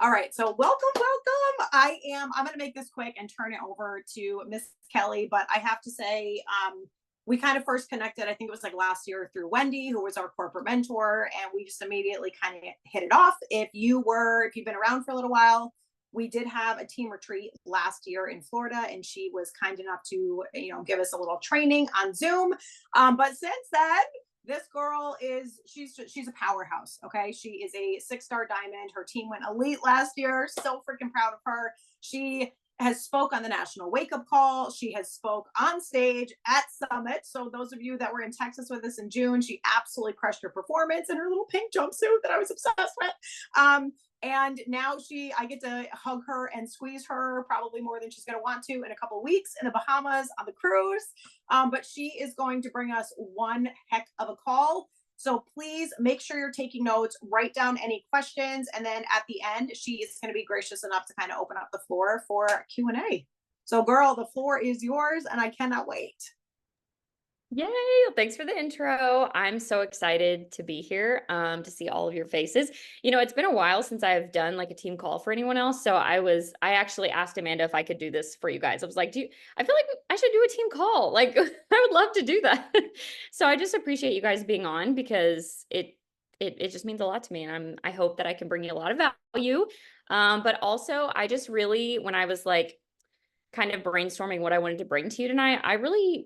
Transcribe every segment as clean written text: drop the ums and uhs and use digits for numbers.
All right, so welcome. I'm going to make this quick and turn it over to Miss Kelly, but I have to say, we kind of first connected, I think it was like last year through Wendy, who was our corporate mentor, and we just immediately kind of hit it off. If you've been around for a little while, we did have a team retreat last year in Florida, and she was kind enough to, give us a little training on Zoom. But since then, this girl she's a powerhouse. Okay, she is a 6-star diamond. Her team went elite last year. So freaking proud of her. She has spoke on the national wake up call. She has spoke on stage at Summit. So those of you that were in Texas with us in June, she absolutely crushed her performance in her little pink jumpsuit that I was obsessed with. And now I get to hug her and squeeze her probably more than she's going to want to in a couple of weeks in the Bahamas on the cruise. But she is going to bring us one heck of a call. So please make sure you're taking notes, write down any questions. And then at the end, she is going to be gracious enough to kind of open up the floor for Q&A. So girl, the floor is yours and I cannot wait. Yay. Thanks for the intro. I'm so excited to be here, to see all of your faces. It's been a while since I've done like a team call for anyone else. So I actually asked Amanda if I could do this for you guys. I was like, I feel like I should do a team call. Like I would love to do that. So I just appreciate you guys being on because it just means a lot to me. And I hope that I can bring you a lot of value. But also I just really, when I was like kind of brainstorming what I wanted to bring to you tonight, I want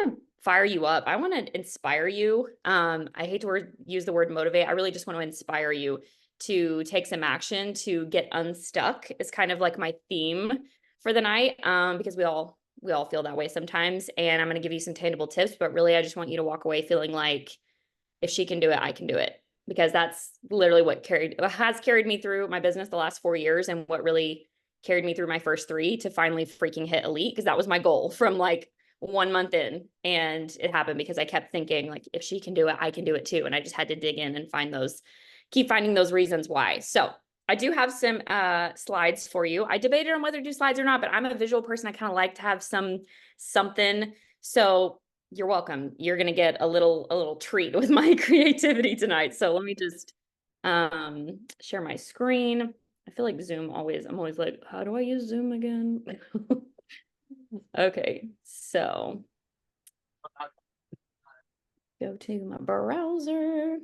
to fire you up. I want to inspire you. I hate to use the word motivate. I really just want to inspire you to take some action, to get unstuck is kind of like my theme for the night. Because we all feel that way sometimes. And I'm going to give you some tangible tips, but really I just want you to walk away feeling like if she can do it, I can do it. Because that's literally what has carried me through my business the last 4 years and what really carried me through my first 3 to finally freaking hit elite. Because that was my goal from like 1 month in, and it happened because I kept thinking like, if she can do it, I can do it too. And I just had to dig in and keep finding those reasons why. So I do have some slides for you. I debated on whether to do slides or not, but I'm a visual person. I kind of like to have something. So you're welcome. You're going to get a little treat with my creativity tonight. So let me just share my screen. I feel like I'm always like, how do I use Zoom again? Okay, so go to my browser,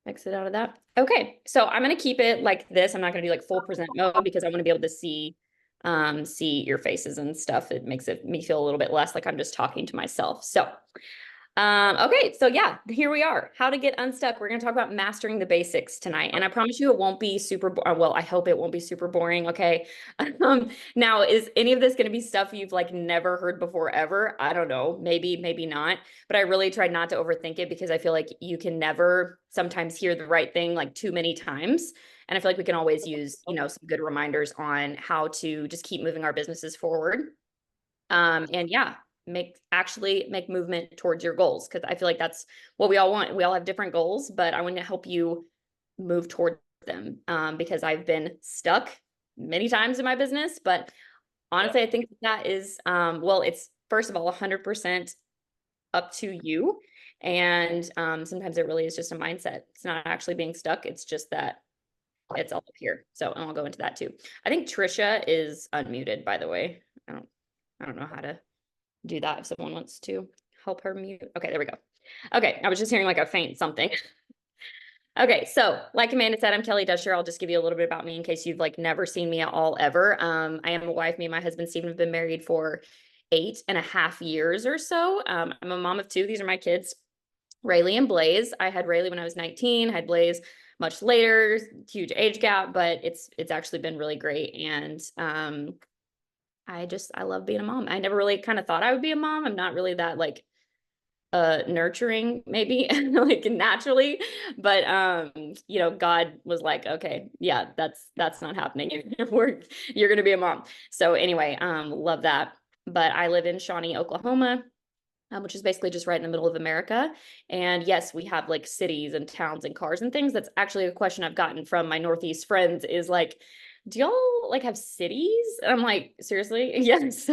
exit out of that. Okay, so I'm going to keep it like this. I'm not going to do like full present mode because I want to be able to see your faces and stuff. It makes me feel a little bit less like I'm just talking to myself. So okay, so yeah, here we are. How to get unstuck. We're going to talk about mastering the basics tonight. And I promise you it won't be super, well, I hope it won't be super boring. Okay. Now, is any of this going to be stuff you've like never heard before ever? I don't know. Maybe not. But I really tried not to overthink it because I feel like you can never sometimes hear the right thing like too many times. And I feel like we can always use, some good reminders on how to just keep moving our businesses forward. And yeah, make movement towards your goals. Cause I feel like that's what we all want. We all have different goals, but I want to help you move toward them. Because I've been stuck many times in my business, but honestly, I think that is, it's first of all, 100% up to you. And, sometimes it really is just a mindset. It's not actually being stuck. It's just that it's all up here. So, and I'll go into that too. I think Trisha is unmuted, by the way. I don't know how to do that if someone wants to help her mute. Okay, there we go. Okay, I was just hearing like a faint something. Okay, so like Amanda said, I'm Kellie Dutcher. I'll just give you a little bit about me in case you've like never seen me at all ever. I am a wife. Me and my husband Stephen have been married for 8.5 years or so. I'm a mom of 2. These are my kids, Rayleigh and Blaze. I had Rayleigh when I was 19, had Blaze much later, huge age gap, but it's actually been really great. And I love being a mom. I never really kind of thought I would be a mom. I'm not really that like nurturing maybe like naturally, but God was like, okay, yeah, that's not happening. You're gonna be a mom. So anyway, love that. But I live in Shawnee, Oklahoma, which is basically just right in the middle of America. And yes, we have like cities and towns and cars and things. That's actually a question I've gotten from my Northeast friends is like, do y'all like have cities? And I'm like, seriously? Yes.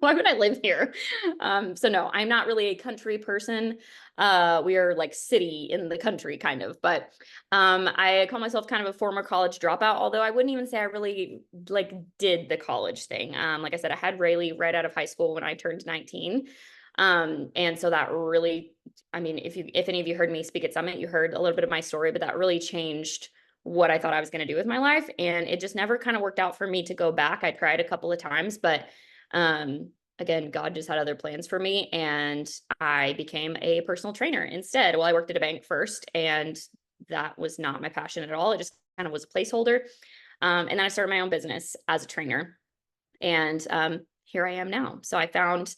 Why would I live here? So no, I'm not really a country person. We are like city in the country kind of, but I call myself kind of a former college dropout, although I wouldn't even say I really like did the college thing. Like I said, I had Rayleigh right out of high school when I turned 19. And so that really, I mean, if any of you heard me speak at Summit, you heard a little bit of my story, but that really changed what I thought I was going to do with my life. And it just never kind of worked out for me to go back. I tried a couple of times, but um, again, God just had other plans for me. And I became a personal trainer instead. Well, I worked at a bank first, and that was not my passion at all. It just kind of was a placeholder. And then I started my own business as a trainer. And here I am now. So I found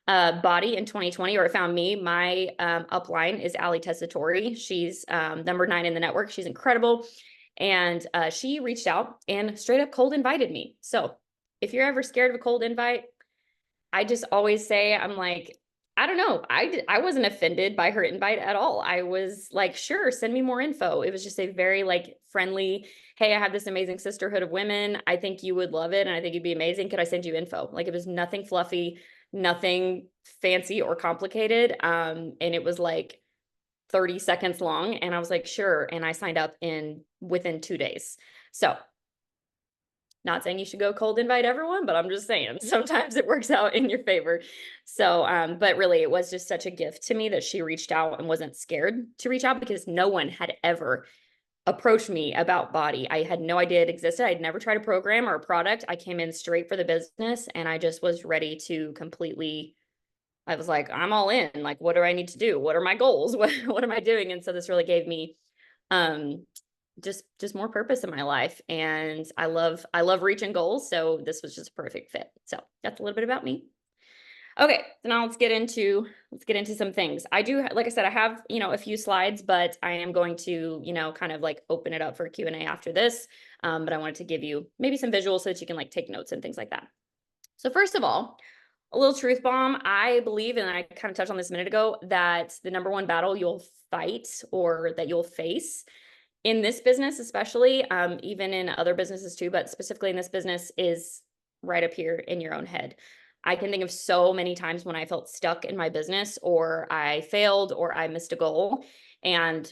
body in 2020, or it found me. My upline is Ali Tessatori. She's number 9 in the network. She's incredible. And she reached out and straight up cold invited me. So if you're ever scared of a cold invite, I just always say, I'm like, I don't know. I wasn't offended by her invite at all. I was like, sure, send me more info. It was just a very like friendly, hey, I have this amazing sisterhood of women. I think you would love it. And I think you'd be amazing. Could I send you info? Like it was nothing fluffy, nothing fancy or complicated. And it was like 30 seconds long. And I was like, sure. And I signed up in within 2 days. So not saying you should go cold invite everyone, but I'm just saying sometimes it works out in your favor. So, but really, it was just such a gift to me that she reached out and wasn't scared to reach out, because no one had ever approached me about body. I had no idea it existed. I'd never tried a program or a product. I came in straight for the business, and I just was ready to completely. I was like, I'm all in. Like, what do I need to do? What are my goals? What am I doing? And so this really gave me um just more purpose in my life, and I love reaching goals, so this was just a perfect fit. So that's a little bit about me. Okay, so now let's get into some things. I do, like I said, I have, a few slides, but I am going to, kind of like open it up for Q&A after this. But I wanted to give you maybe some visuals so that you can like take notes and things like that. So first of all, a little truth bomb. I believe, and I kind of touched on this a minute ago, that the number one battle you'll fight or that you'll face in this business, especially, even in other businesses too, but specifically in this business, is right up here in your own head. I can think of so many times when I felt stuck in my business, or I failed, or I missed a goal. And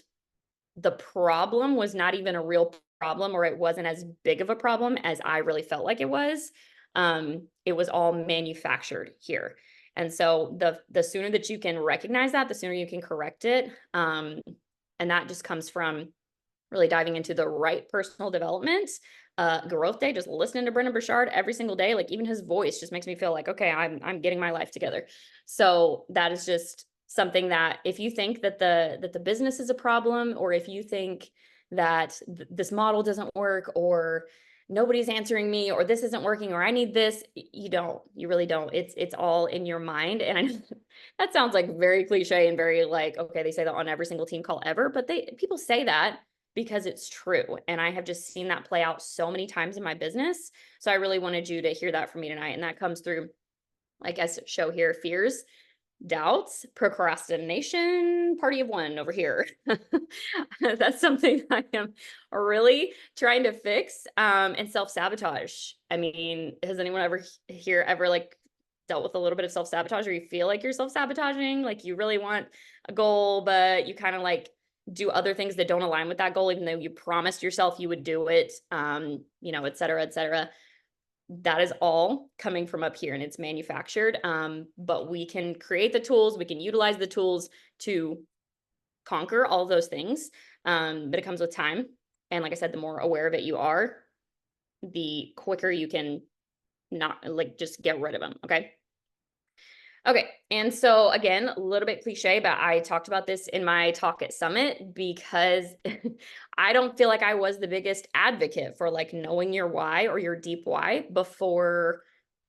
the problem was not even a real problem, or it wasn't as big of a problem as I really felt like it was. It was all manufactured here. And so the sooner that you can recognize that, the sooner you can correct it. And that just comes from really diving into the right personal development, growth day, just listening to Brendan Burchard every single day. Like even his voice just makes me feel like, okay, I'm getting my life together. So that is just something that if you think that the business is a problem, or if you think that this model doesn't work, or nobody's answering me, or this isn't working, or I need this, you really don't. It's all in your mind. And I know that sounds like very cliche and very like, okay, they say that on every single team call ever, but people say that because it's true. And I have just seen that play out so many times in my business. So I really wanted you to hear that from me tonight. And that comes through, I guess, show here, fears, doubts, procrastination, party of one over here. That's something I am really trying to fix. And self-sabotage. I mean, has anyone ever like dealt with a little bit of self-sabotage, or you feel like you're self-sabotaging, like you really want a goal, but you kind of like do other things that don't align with that goal, even though you promised yourself you would do it, et cetera, et cetera. That is all coming from up here, and it's manufactured. But we can create the tools, we can utilize the tools to conquer all those things. But it comes with time. And like I said, the more aware of it you are, the quicker you can not like just get rid of them. Okay. Okay, and so again, a little bit cliche, but I talked about this in my talk at Summit, because I don't feel like I was the biggest advocate for like knowing your why or your deep why before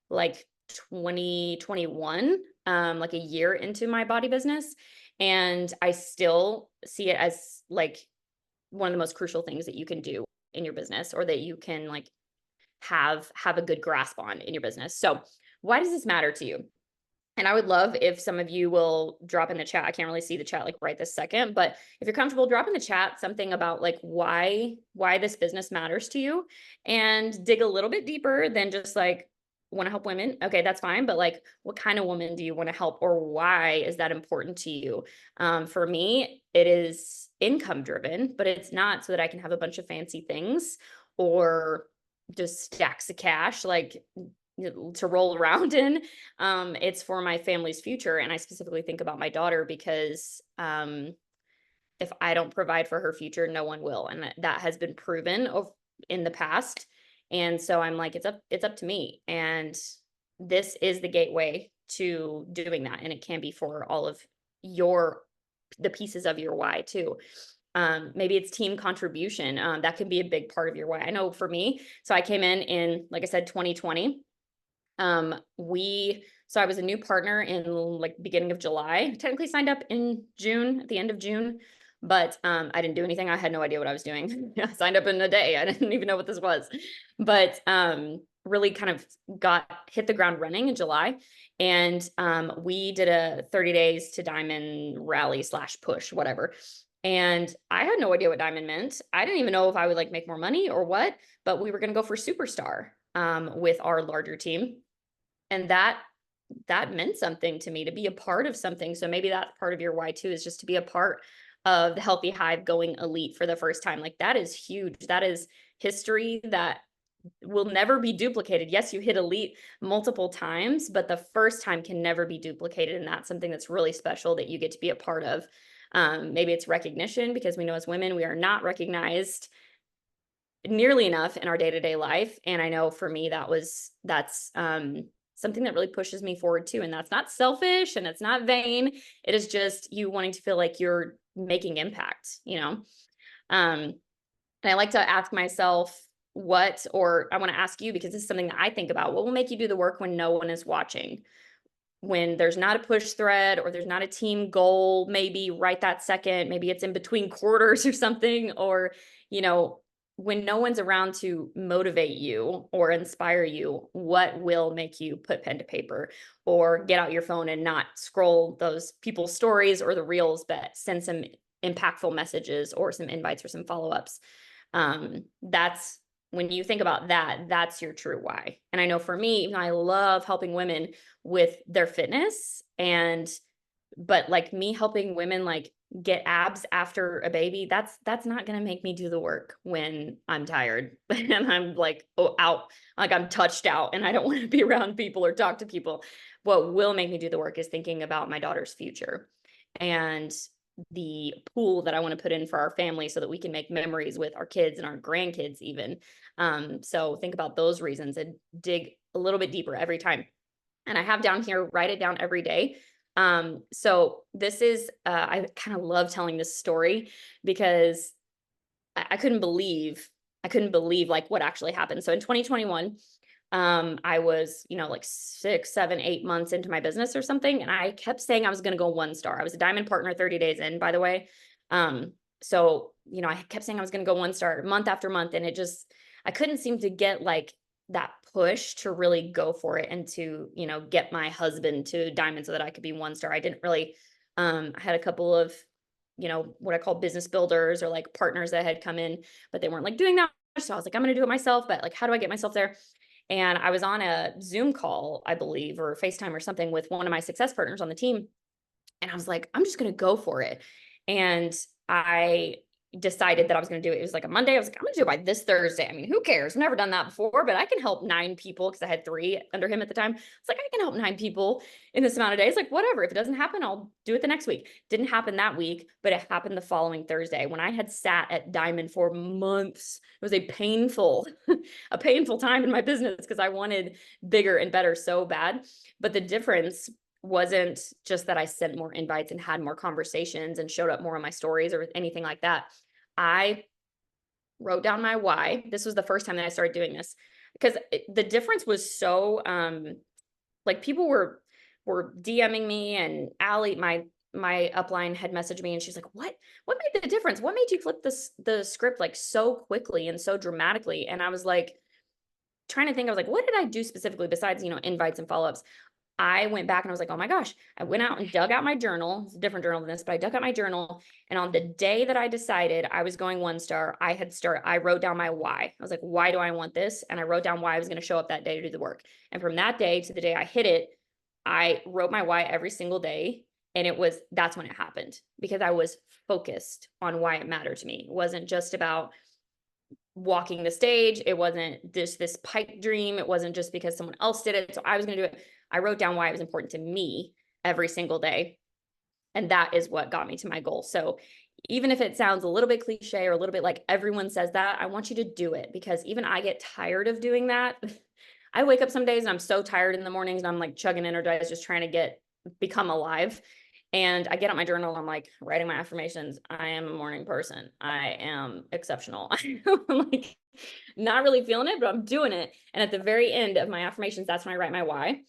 like 2021, like a year into my body business. And I still see it as like one of the most crucial things that you can do in your business, or that you can like have a good grasp on in your business. So why does this matter to you? And I would love if some of you will drop in the chat. I can't really see the chat like right this second, but if you're comfortable, drop in the chat something about like why this business matters to you, and dig a little bit deeper than just like want to help women. Okay, that's fine, but like what kind of woman do you want to help, or why is that important to you? For me, it is income driven, but it's not so that I can have a bunch of fancy things or just stacks of cash like to roll around in. It's for my family's future. And I specifically think about my daughter because if I don't provide for her future, no one will. And that has been proven in the past. And so I'm like, it's up to me. And this is the gateway to doing that. And it can be for all of the pieces of your why too. Maybe it's team contribution. That can be a big part of your why. I know for me, so I came in, like I said, 2020. So I was a new partner in like beginning of July. Technically signed up in June, at the end of June, but I didn't do anything. I had no idea what I was doing. I signed up in a day. I didn't even know what this was. But really kind of hit the ground running in July. And we did a 30 days to diamond rally / push, whatever. And I had no idea what diamond meant. I didn't even know if I would like make more money or what, but we were going to go for superstar with our larger team. And that meant something to me, to be a part of something. So maybe that's part of your why too, is just to be a part of the Healthy Hive going elite for the first time. Like that is huge. That is history that will never be duplicated. Yes, you hit elite multiple times, but the first time can never be duplicated. And that's something that's really special that you get to be a part of. Maybe it's recognition, because we know as women, we are not recognized nearly enough in our day-to-day life. And I know for me, that's something that really pushes me forward too. And that's not selfish and it's not vain. It is just you wanting to feel like you're making impact, you know? And I like to ask myself or I want to ask you, because this is something that I think about, what will make you do the work when no one is watching? When there's not a push thread or there's not a team goal, maybe right that second, maybe it's in between quarters or something, or, you know, when no one's around to motivate you or inspire you, what will make you put pen to paper or get out your phone and not scroll those people's stories or the reels, but send some impactful messages or some invites or some follow-ups? That's when you think about that, that's your true why. And I know for me, even though I love helping women with their fitness, but like me helping women like get abs after a baby, that's not going to make me do the work when I'm tired and I'm like out, like I'm touched out and I don't want to be around people or talk to people. What will make me do the work is thinking about my daughter's future and the pool that I want to put in for our family so that we can make memories with our kids and our grandkids even. So think about those reasons and dig a little bit deeper every time. And I have down here, write it down every day. So this is, I kind of love telling this story because I couldn't believe like what actually happened. So in 2021, I was, like 6, 7, 8 months into my business or something. And I kept saying I was going to go 1 star. I was a diamond partner 30 days in, by the way. So, I kept saying I was going to go 1 star month after month. And I couldn't seem to get like that push to really go for it and to, get my husband to diamond so that I could be 1 star. I didn't really, I had a couple of, what I call business builders or like partners that had come in, but they weren't like doing that. So I was like, I'm going to do it myself, but like, how do I get myself there? And I was on a Zoom call, I believe, or FaceTime or something with one of my success partners on the team. And I was like, I'm just going to go for it. And I decided that I was going to do it. It was like a Monday. I was like, I'm going to do it by this Thursday. I mean, who cares? I've never done that before, but I can help 9 people because I had 3 under him at the time. It's like, I can help 9 people in this amount of days. Like, whatever. If it doesn't happen, I'll do it the next week. Didn't happen that week, but it happened the following Thursday when I had sat at Diamond for months. It was a painful time in my business because I wanted bigger and better so bad. But the difference wasn't just that I sent more invites and had more conversations and showed up more on my stories or anything like that. I wrote down my why. This was the first time that I started doing this because the difference was so, like people were DMing me, and Allie, my upline, had messaged me and she's like, what made the difference? What made you flip the script like so quickly and so dramatically? And I was like, trying to think, I was like, what did I do specifically besides, invites and follow-ups? I went back and I was like, oh my gosh, I went out and dug out my journal. It's a different journal than this, but I dug out my journal. And on the day that I decided I was going 1 star, I wrote down my why. I was like, why do I want this? And I wrote down why I was going to show up that day to do the work. And from that day to the day I hit it, I wrote my why every single day. And that's when it happened, because I was focused on why it mattered to me. It wasn't just about walking the stage. It wasn't just this pipe dream. It wasn't just because someone else did it, so I was going to do it. I wrote down why it was important to me every single day. And that is what got me to my goal. So even if it sounds a little bit cliche or a little bit like everyone says that, I want you to do it, because even I get tired of doing that. I wake up some days and I'm so tired in the mornings and I'm like chugging Energize, just trying to become alive. And I get out my journal, I'm like writing my affirmations. I am a morning person. I am exceptional. I'm like not really feeling it, but I'm doing it. And at the very end of my affirmations, that's when I write my why.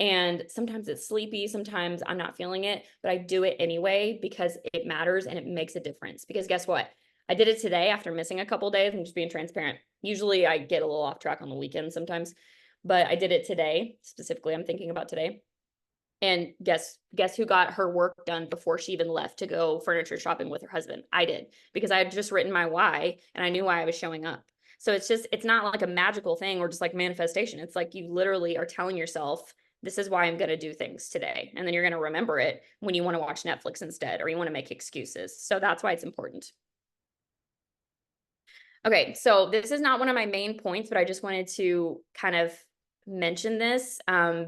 And sometimes it's sleepy, sometimes I'm not feeling it, but I do it anyway because it matters and it makes a difference. Because guess what? I did it today after missing a couple of days. I'm just being transparent. Usually I get a little off track on the weekends sometimes, but I did it today. Specifically, I'm thinking about today. And guess who got her work done before she even left to go furniture shopping with her husband? I did, because I had just written my why and I knew why I was showing up. So it's not like a magical thing or just like manifestation. It's like you literally are telling yourself, this is why I'm going to do things today. And then you're going to remember it when you want to watch Netflix instead, or you want to make excuses. So that's why it's important. Okay, so this is not one of my main points, but I just wanted to kind of mention this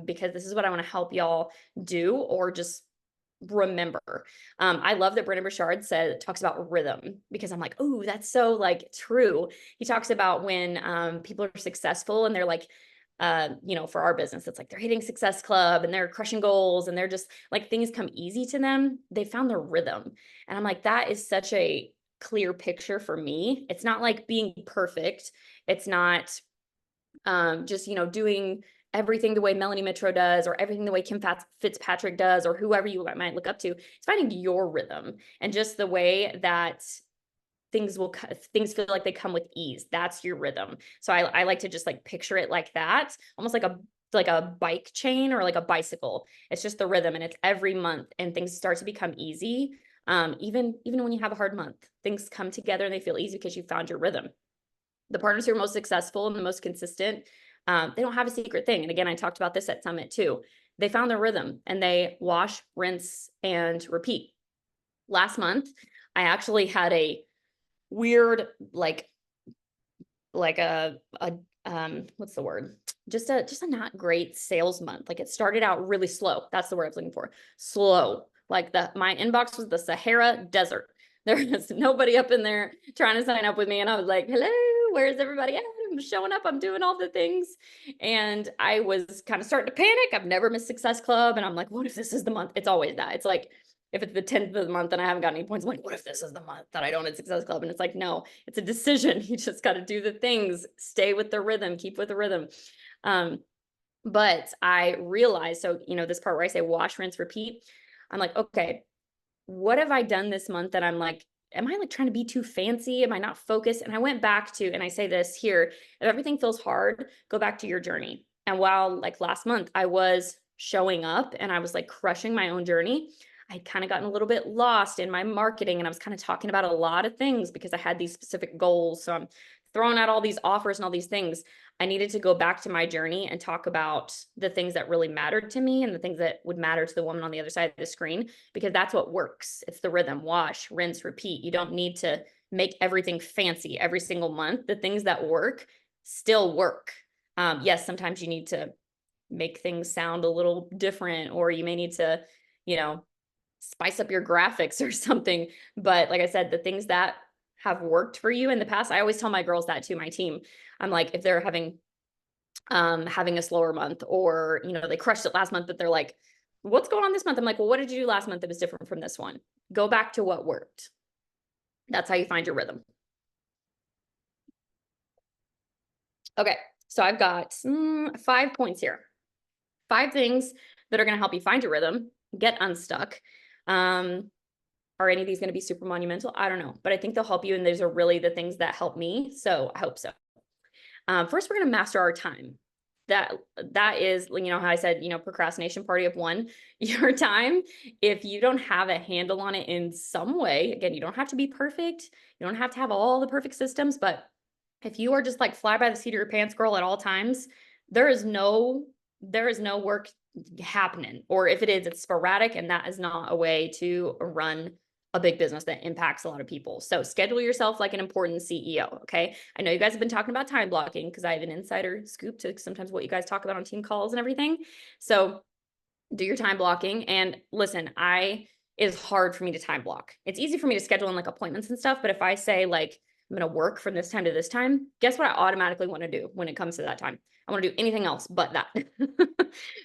because this is what I want to help y'all do or just remember. I love that Brendon Burchard talks about rhythm, because I'm like, oh, that's so like true. He talks about when people are successful and they're like, for our business, it's like they're hitting Success Club and they're crushing goals and they're just like things come easy to them. They found their rhythm. And I'm like, that is such a clear picture for me. It's not like being perfect. It's not just, doing everything the way Melanie Mitro does, or everything the way Kim Fitzpatrick does, or whoever you might look up to. It's finding your rhythm and just the way that things feel like they come with ease. That's your rhythm. So I like to just like picture it like that, almost like a bike chain or like a bicycle. It's just the rhythm, and it's every month, and things start to become easy. Even when you have a hard month, things come together and they feel easy because you found your rhythm. The partners who are most successful and the most consistent, they don't have a secret thing. And again, I talked about this at Summit too. They found their rhythm and they wash, rinse, and repeat. Last month, I actually had a weird, like what's the word? Just a not great sales month. Like it started out really slow. That's the word I was looking for. Slow. Like my inbox was the Sahara Desert. There was nobody up in there trying to sign up with me. And I was like, hello, where's everybody at? I'm showing up. I'm doing all the things. And I was kind of starting to panic. I've never missed Success Club. And I'm like, what if this is the month? It's always that. It's like, if it's the 10th of the month and I haven't got any points, I'm like, what if this is the month that I don't hit Success Club? And it's like, no, it's a decision. You just got to do the things, stay with the rhythm, keep with the rhythm. But I realized, so, this part where I say wash, rinse, repeat, I'm like, okay, what have I done this month that I'm like, am I like trying to be too fancy? Am I not focused? And I went back to, and I say this here, if everything feels hard, go back to your journey. And while like last month I was showing up and I was like crushing my own journey, I'd kind of gotten a little bit lost in my marketing, and I was kind of talking about a lot of things because I had these specific goals. So I'm throwing out all these offers and all these things. I needed to go back to my journey and talk about the things that really mattered to me and the things that would matter to the woman on the other side of the screen, because that's what works. It's the rhythm: wash, rinse, repeat. You don't need to make everything fancy every single month. The things that work still work. Yes, sometimes you need to make things sound a little different, or you may need to, spice up your graphics or something. But like I said, the things that have worked for you in the past, I always tell my girls that too, my team. I'm like, if they're having a slower month, or, they crushed it last month, but they're like, what's going on this month? I'm like, well, what did you do last month that was different from this one? Go back to what worked. That's how you find your rhythm. Okay. So I've got 5 points here. 5 things that are going to help you find your rhythm, get unstuck. Are any of these going to be super monumental? I don't know, but I think they'll help you. And those are really the things that help me. So I hope so. First, we're going to master our time. that is, you know, how I said, you know, procrastination party of one, your time. If you don't have a handle on it in some way, again, you don't have to be perfect. You don't have to have all the perfect systems, but if you are just like fly by the seat of your pants girl at all times, there is no work happening. Or if it is, it's sporadic, and that is not a way to run a big business that impacts a lot of people. So schedule yourself like an important CEO. Okay. I know you guys have been talking about time blocking because I have an insider scoop to sometimes what you guys talk about on team calls and everything. So do your time blocking. And listen, it's hard for me to time block. It's easy for me to schedule in like appointments and stuff. But if I say like, I'm going to work from this time to this time, guess what I automatically want to do when it comes to that time? I want to do anything else but that.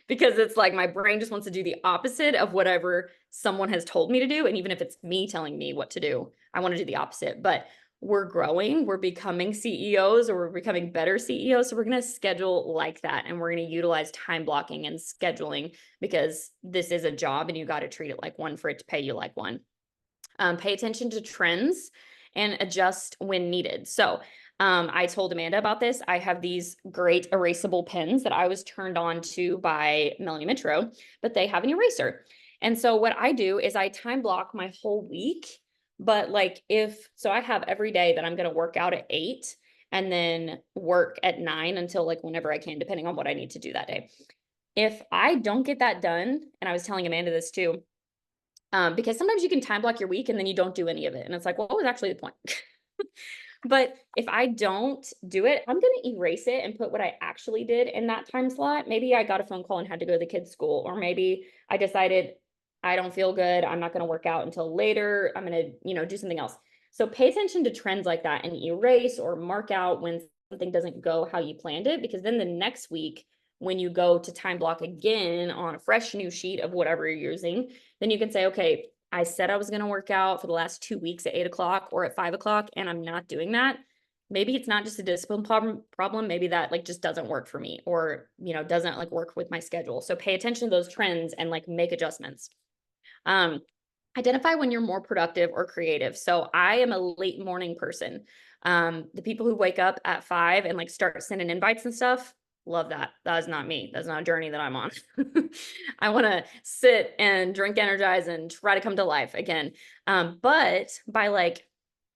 Because it's like my brain just wants to do the opposite of whatever someone has told me to do. And even if it's me telling me what to do, I want to do the opposite. But we're growing, we're becoming CEOs, or we're becoming better CEOs. So we're going to schedule like that. And we're going to utilize time blocking and scheduling because this is a job and you got to treat it like one for it to pay you like one. Pay attention to trends and adjust when needed. So I told Amanda about this. I have these great erasable pens that I was turned on to by Melanie Mitro, but they have an eraser. And so what I do is I time block my whole week. But like so I have every day that I'm going to work out at 8 and then work at 9 until like whenever I can, depending on what I need to do that day. If I don't get that done, and I was telling Amanda this too, because sometimes you can time block your week and then you don't do any of it. And it's like, what was actually the point? But if I don't do it, I'm going to erase it and put what I actually did in that time slot. Maybe I got a phone call and had to go to the kids' school, or maybe I decided I don't feel good. I'm not going to work out until later. I'm going to, do something else. So pay attention to trends like that and erase or mark out when something doesn't go how you planned it, because then the next week, when you go to time block again on a fresh new sheet of whatever you're using, then you can say, okay, I said I was going to work out for the last 2 weeks at 8 o'clock or at 5 o'clock, and I'm not doing that. Maybe it's not just a discipline problem. Maybe that like just doesn't work for me, or, doesn't like work with my schedule. So pay attention to those trends and like make adjustments. Identify when you're more productive or creative. So I am a late morning person. The people who wake up at 5 and like start sending invites and stuff, love that. That is not me. That's not a journey that I'm on. I want to sit and drink Energize and try to come to life again. But by like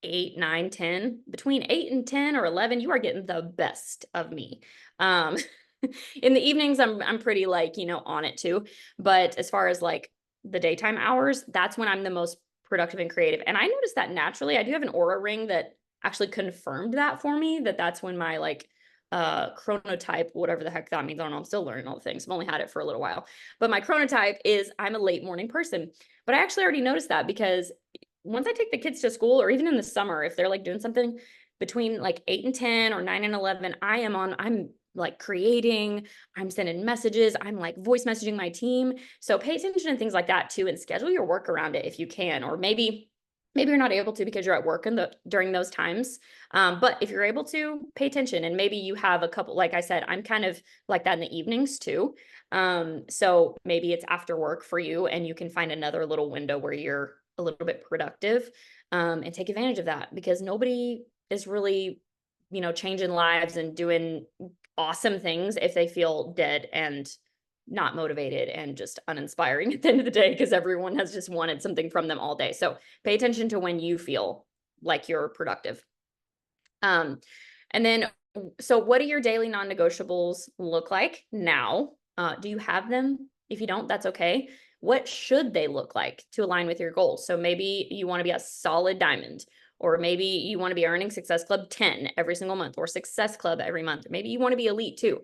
8, 9, 10, between 8 and 10 or 11, you are getting the best of me. In the evenings, I'm pretty like, on it too. But as far as like the daytime hours, that's when I'm the most productive and creative. And I noticed that naturally. I do have an aura ring that actually confirmed that for me, that's when my like chronotype, whatever the heck that means. I don't know. I'm still learning all the things. I've only had it for a little while. But my chronotype is I'm a late morning person. But I actually already noticed that because once I take the kids to school, or even in the summer, if they're like doing something between like 8 and 10 or 9 and 11, I'm like creating, I'm sending messages, I'm like voice messaging my team. So pay attention to things like that too, and schedule your work around it if you can. Or maybe you're not able to because you're at work during those times. But if you're able to, pay attention. And maybe you have a couple, like I said, I'm kind of like that in the evenings too. So maybe it's after work for you and you can find another little window where you're a little bit productive, and take advantage of that, because nobody is really, changing lives and doing awesome things if they feel dead and not motivated and just uninspiring at the end of the day, because everyone has just wanted something from them all day. So pay attention to when you feel like you're productive. And then, so what do your daily non-negotiables look like now? Do you have them? If you don't, that's okay. What should they look like to align with your goals? So maybe you want to be a solid diamond, or maybe you want to be earning Success Club 10 every single month, or Success Club every month. Or maybe you want to be elite too.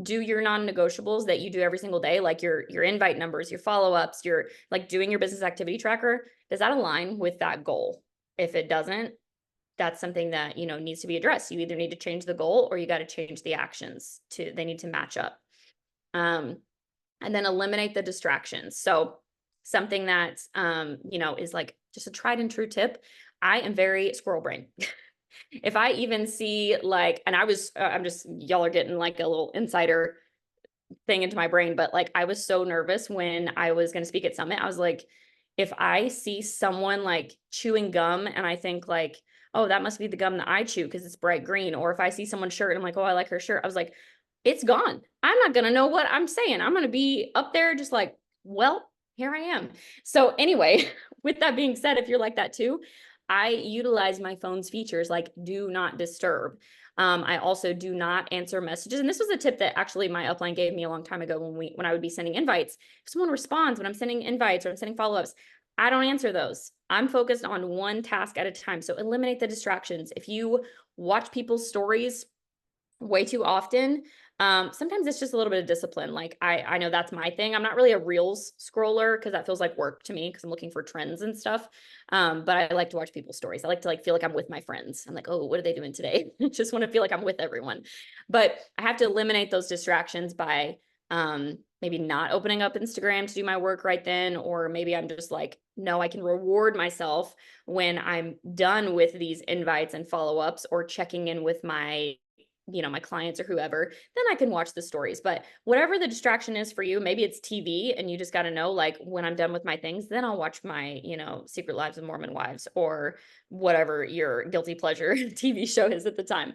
Do your non-negotiables that you do every single day, like your invite numbers, your follow-ups, your like doing your business activity tracker. Does that align with that goal? If it doesn't, that's something that, needs to be addressed. You either need to change the goal or you got to change the actions they need to match up. And then eliminate the distractions. So something that, is like just a tried and true tip. I am very squirrel brain. If I even see like, and I'm just, y'all are getting like a little insider thing into my brain, but like, I was so nervous when I was going to speak at Summit. I was like, if I see someone like chewing gum and I think like, oh, that must be the gum that I chew because it's bright green. Or if I see someone's shirt and I'm like, oh, I like her shirt. I was like, it's gone. I'm not going to know what I'm saying. I'm going to be up there just like, well, here I am. So anyway, with that being said, if you're like that too, I utilize my phone's features like do not disturb. I also do not answer messages. And this was a tip that actually my upline gave me a long time ago when I would be sending invites. If someone responds when I'm sending invites or I'm sending follow-ups, I don't answer those. I'm focused on one task at a time. So eliminate the distractions. If you watch people's stories way too often, sometimes it's just a little bit of discipline. Like I know that's my thing. I'm not really a reels scroller because that feels like work to me because I'm looking for trends and stuff. But I like to watch people's stories. I like to like feel like I'm with my friends. I'm like, oh, what are they doing today? Just want to feel like I'm with everyone. But I have to eliminate those distractions by maybe not opening up Instagram to do my work right then, or maybe I'm just like, no, I can reward myself when I'm done with these invites and follow-ups or checking in with my my clients or whoever, then I can watch the stories. But whatever the distraction is for you, maybe it's TV and you just got to know, like, when I'm done with my things, then I'll watch my, Secret Lives of Mormon Wives or whatever your guilty pleasure TV show is at the time.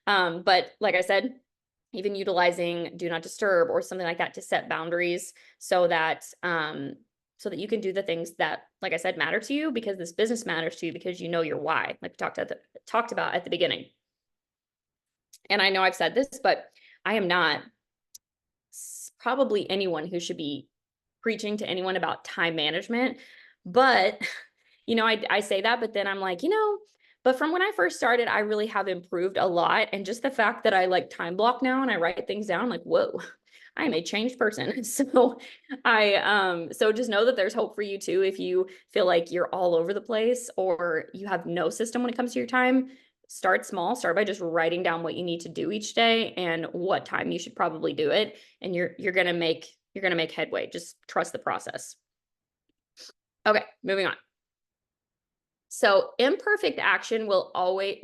But like I said, even utilizing do not disturb or something like that to set boundaries so that you can do the things that, like I said, matter to you, because this business matters to you because you know your why, like we talked about at the beginning. And I know I've said this, but I am not probably anyone who should be preaching to anyone about time management. But, I say that, but then I'm like, but from when I first started, I really have improved a lot. And just the fact that I like time block now and I write things down, I'm like, whoa, I am a changed person. So just know that there's hope for you too. If you feel like you're all over the place or you have no system when it comes to your time, start small. Start by just writing down what you need to do each day and what time you should probably do it. And you're gonna make headway. Just trust the process. Okay, moving on. So imperfect action will always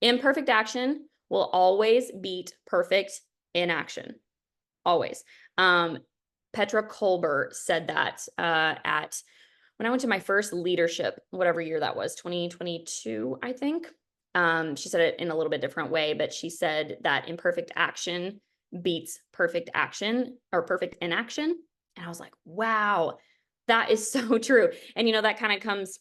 imperfect action will always beat perfect inaction. Always. Petra Kolber said that at when I went to my first leadership, whatever year that was, 2022, I think. She said it in a little bit different way, but she said that imperfect action beats perfect action or perfect inaction. And I was like, wow, that is so true. And that kind of comes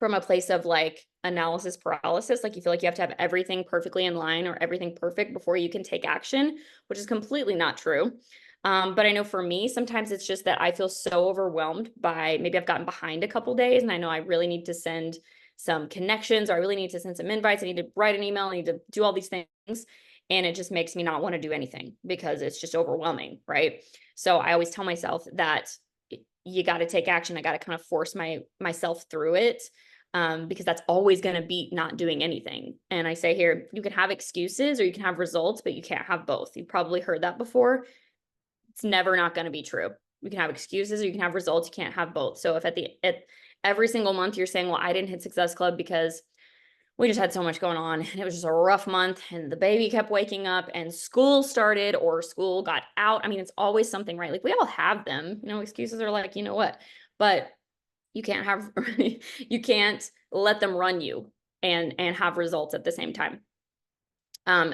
from a place of like analysis paralysis. Like you feel like you have to have everything perfectly in line or everything perfect before you can take action, which is completely not true. But I know for me, sometimes it's just that I feel so overwhelmed by maybe I've gotten behind a couple days and I know I really need to send some connections or I really need to send some invites. I need to write an email. I need to do all these things. And it just makes me not want to do anything because it's just overwhelming. Right. So I always tell myself that you got to take action. I got to kind of force myself through it. Because that's always going to be not doing anything. And I say here, you can have excuses or you can have results, but you can't have both. You've probably heard that before. It's never not going to be true. You can have excuses or you can have results. You can't have both. So if at every single month you're saying, well, I didn't hit Success Club because we just had so much going on and it was just a rough month and the baby kept waking up and school started or school got out. I mean, it's always something, right? Like we all have them, excuses are like, you know what, but you can't let them run you and have results at the same time.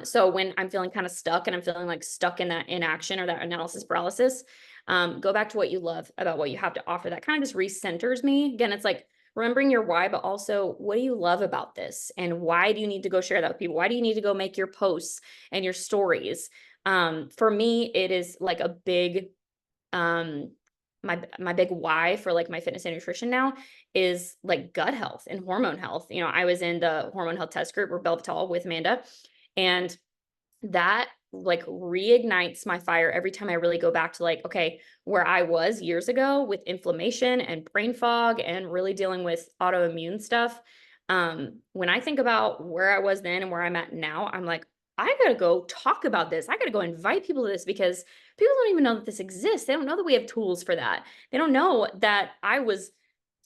So when I'm feeling kind of stuck and I'm feeling like stuck in that inaction or that analysis paralysis, go back to what you love about what you have to offer. That kind of just recenters me. Again, it's like remembering your why, but also what do you love about this? And why do you need to go share that with people? Why do you need to go make your posts and your stories? For me, it is like a big, my big why for like my fitness and nutrition now is like gut health and hormone health. I was in the hormone health test group or Belvital with Amanda, and that like reignites my fire every time I really go back to like, okay, where I was years ago with inflammation and brain fog and really dealing with autoimmune stuff. When I think about where I was then and where I'm at now, I'm like, I gotta go talk about this. I gotta go invite people to this because people don't even know that this exists. They don't know that we have tools for that. They don't know that I was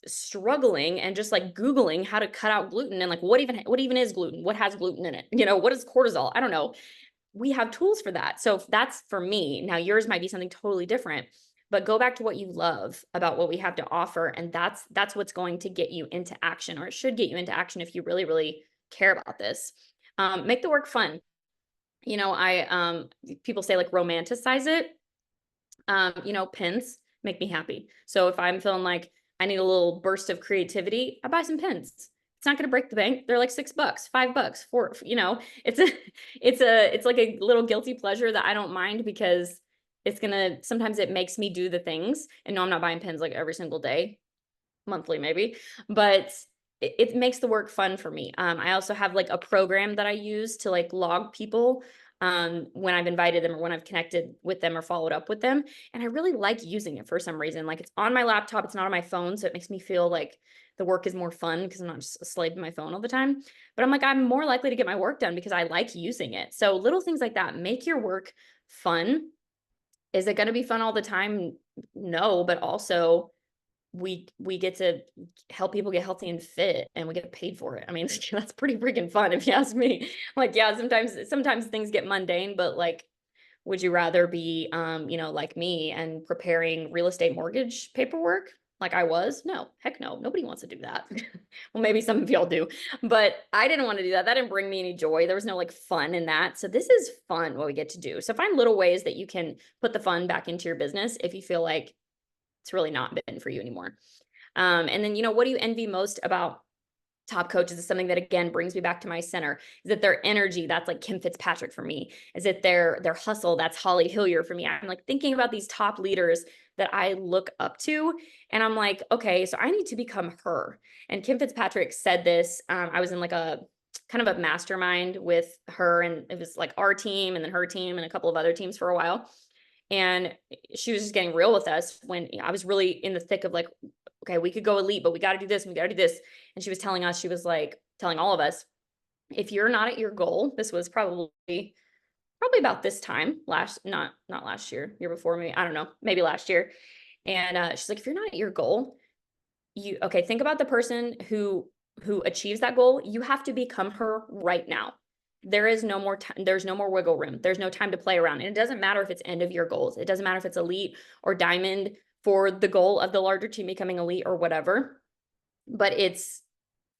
struggling and just like Googling how to cut out gluten and like what even is gluten? What has gluten in it? What is cortisol? I don't know. We have tools for that. So that's for me. Now yours might be something totally different, but go back to what you love about what we have to offer. And that's what's going to get you into action, or it should get you into action if you really, really care about this. Make the work fun. You know, people say like romanticize it. You know, pins make me happy. So if I'm feeling like I need a little burst of creativity, I buy some pins. It's not going to break the bank. They're like $6, $5, four, you know, it's a, it's like a little guilty pleasure that I don't mind because sometimes it makes me do the things. And no, I'm not buying pins like every single day, monthly maybe, but it makes the work fun for me. I also have like a program that I use to like log people when I've invited them or when I've connected with them or followed up with them. And I really like using it for some reason. Like it's on my laptop, it's not on my phone. So it makes me feel like the work is more fun because I'm not just a slave to my phone all the time. But I'm like, I'm more likely to get my work done because I like using it. So little things like that make your work fun. Is it going to be fun all the time? No, but also we get to help people get healthy and fit and we get paid for it. I mean, that's pretty freaking fun if you ask me. Like, yeah, sometimes things get mundane, but like, would you rather be, you know, like me and preparing real estate mortgage paperwork like I was? No, heck no. Nobody wants to do that. Well, maybe some of y'all do, but I didn't want to do that. That didn't bring me any joy. There was no like fun in that. So this is fun what we get to do. So find little ways that you can put the fun back into your business if you feel like it's really not been for you anymore. And then, you know, what do you envy most about top coaches? Is something that again brings me back to my center. Is it their energy? That's like Kim Fitzpatrick for me. Is it their hustle? That's Holly Hillier for me. I'm like thinking about these top leaders that I look up to, and I'm like, okay, so I need to become her. And Kim Fitzpatrick said this. I was in like a kind of a mastermind with her, and it was like our team and then her team and a couple of other teams for a while. And she was just getting real with us when I was really in the thick of like, okay, we could go elite, but we got to do this and we got to do this. And she was telling us, she was like telling all of us, if you're not at your goal, this was probably about this time not last year before, maybe, I don't know, maybe last year. And she's like, if you're not at your goal, think about the person who achieves that goal. You have to become her right now. There is no more time. There's no more wiggle room. There's no time to play around. And it doesn't matter if it's end of year goals. It doesn't matter if it's elite or diamond for the goal of the larger team becoming elite or whatever. But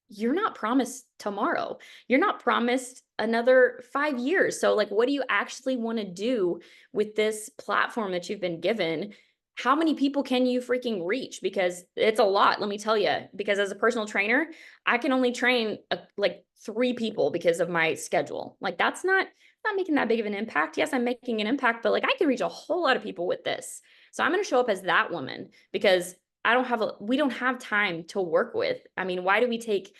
you're not promised tomorrow. You're not promised another 5 years. So like, what do you actually want to do with this platform that you've been given? How many people can you freaking reach? Because it's a lot, let me tell you. Because as a personal trainer, I can only train like 3 people because of my schedule. Like that's not making that big of an impact. Yes, I'm making an impact, but like I can reach a whole lot of people with this. So I'm going to show up as that woman because we don't have time to work with. I mean, why do we take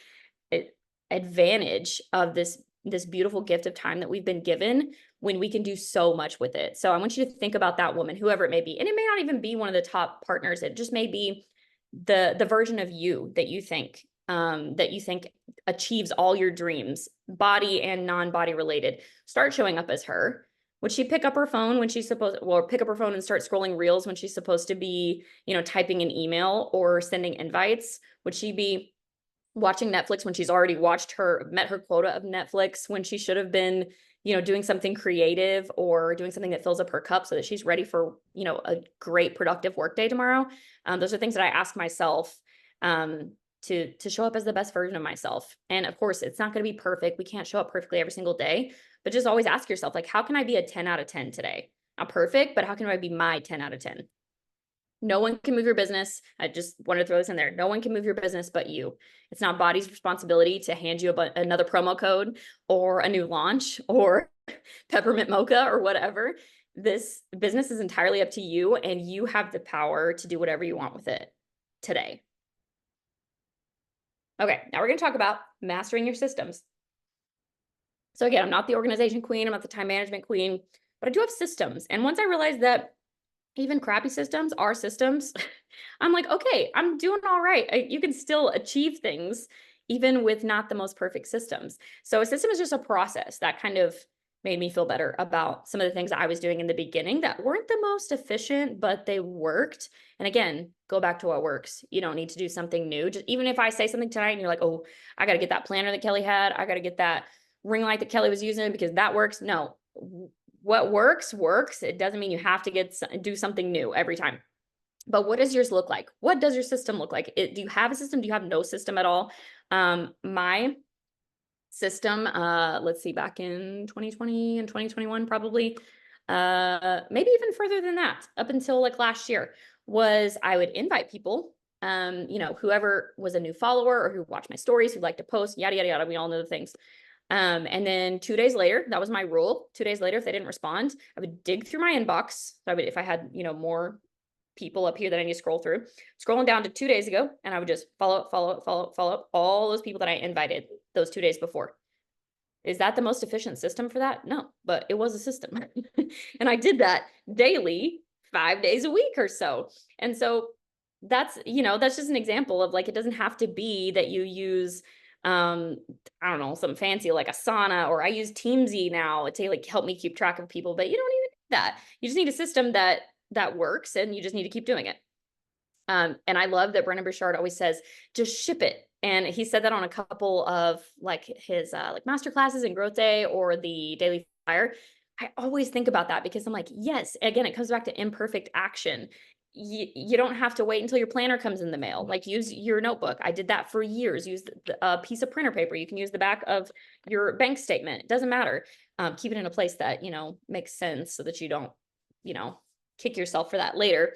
advantage of this beautiful gift of time that we've been given when we can do so much with it? So I want you to think about that woman, whoever it may be. And it may not even be one of the top partners. It just may be the version of you that you think achieves all your dreams, body and non-body related. Start showing up as her. Would she pick up her phone when she's supposed, or pick up her phone and start scrolling reels when she's supposed to be, you know, typing an email or sending invites? Would she be watching Netflix when she's already met her quota of Netflix, when she should have been, you know, doing something creative or doing something that fills up her cup so that she's ready for, you know, a great productive workday tomorrow? Those are things that I ask myself to show up as the best version of myself. And of course, it's not going to be perfect. We can't show up perfectly every single day, but just always ask yourself, like, how can I be a 10 out of 10 today? Not perfect, but how can I be my 10 out of 10? No one can move your business. I just wanted to throw this in there. No one can move your business but you. It's not Body's responsibility to hand you another promo code or a new launch or peppermint mocha or whatever. This business is entirely up to you, and you have the power to do whatever you want with it today. Okay, now we're going to talk about mastering your systems. So again, I'm not the organization queen. I'm not the time management queen, but I do have systems. And once I realized that even crappy systems are systems, I'm like, okay, I'm doing all right. You can still achieve things even with not the most perfect systems. So a system is just a process that kind of made me feel better about some of the things I was doing in the beginning that weren't the most efficient, but they worked. And again, go back to what works. You don't need to do something new. Just even if I say something tonight and you're like, oh, I got to get that planner that Kelly had. I got to get that ring light that Kelly was using because that works. No, what works. It doesn't mean you have to do something new every time. But what does yours look like? What does your system look like? Do you have a system? Do you have no system at all? My system, let's see, back in 2020 and 2021, probably, maybe even further than that, up until like last year, was I would invite people, you know, whoever was a new follower or who watched my stories, who liked to post, yada, yada, yada. We all know the things. And then 2 days later, that was my rule. 2 days later, if they didn't respond, I would dig through my inbox. So I would, if I had, you know, more people up here that I need to scroll through, scrolling down to 2 days ago, and I would just follow up, follow up, follow up, follow up all those people that I invited those 2 days before. Is that the most efficient system for that? No, but it was a system. And I did that daily, 5 days a week or so. And so that's, you know, that's just an example of like, it doesn't have to be that you use, I don't know, some fancy like Asana, or I use Teamsy now to like help me keep track of people, but you don't even need that. You just need a system that works, and you just need to keep doing it. And I love that Brendan Burchard always says, just ship it. And he said that on a couple of like his like master classes and growth day or the daily fire. I always think about that because I'm like, yes, again, it comes back to imperfect action. You don't have to wait until your planner comes in the mail. Like, use your notebook. I did that for years. Use a piece of printer paper. You can use the back of your bank statement. It doesn't matter. Keep it in a place that, you know, makes sense so that you don't, you know, kick yourself for that later.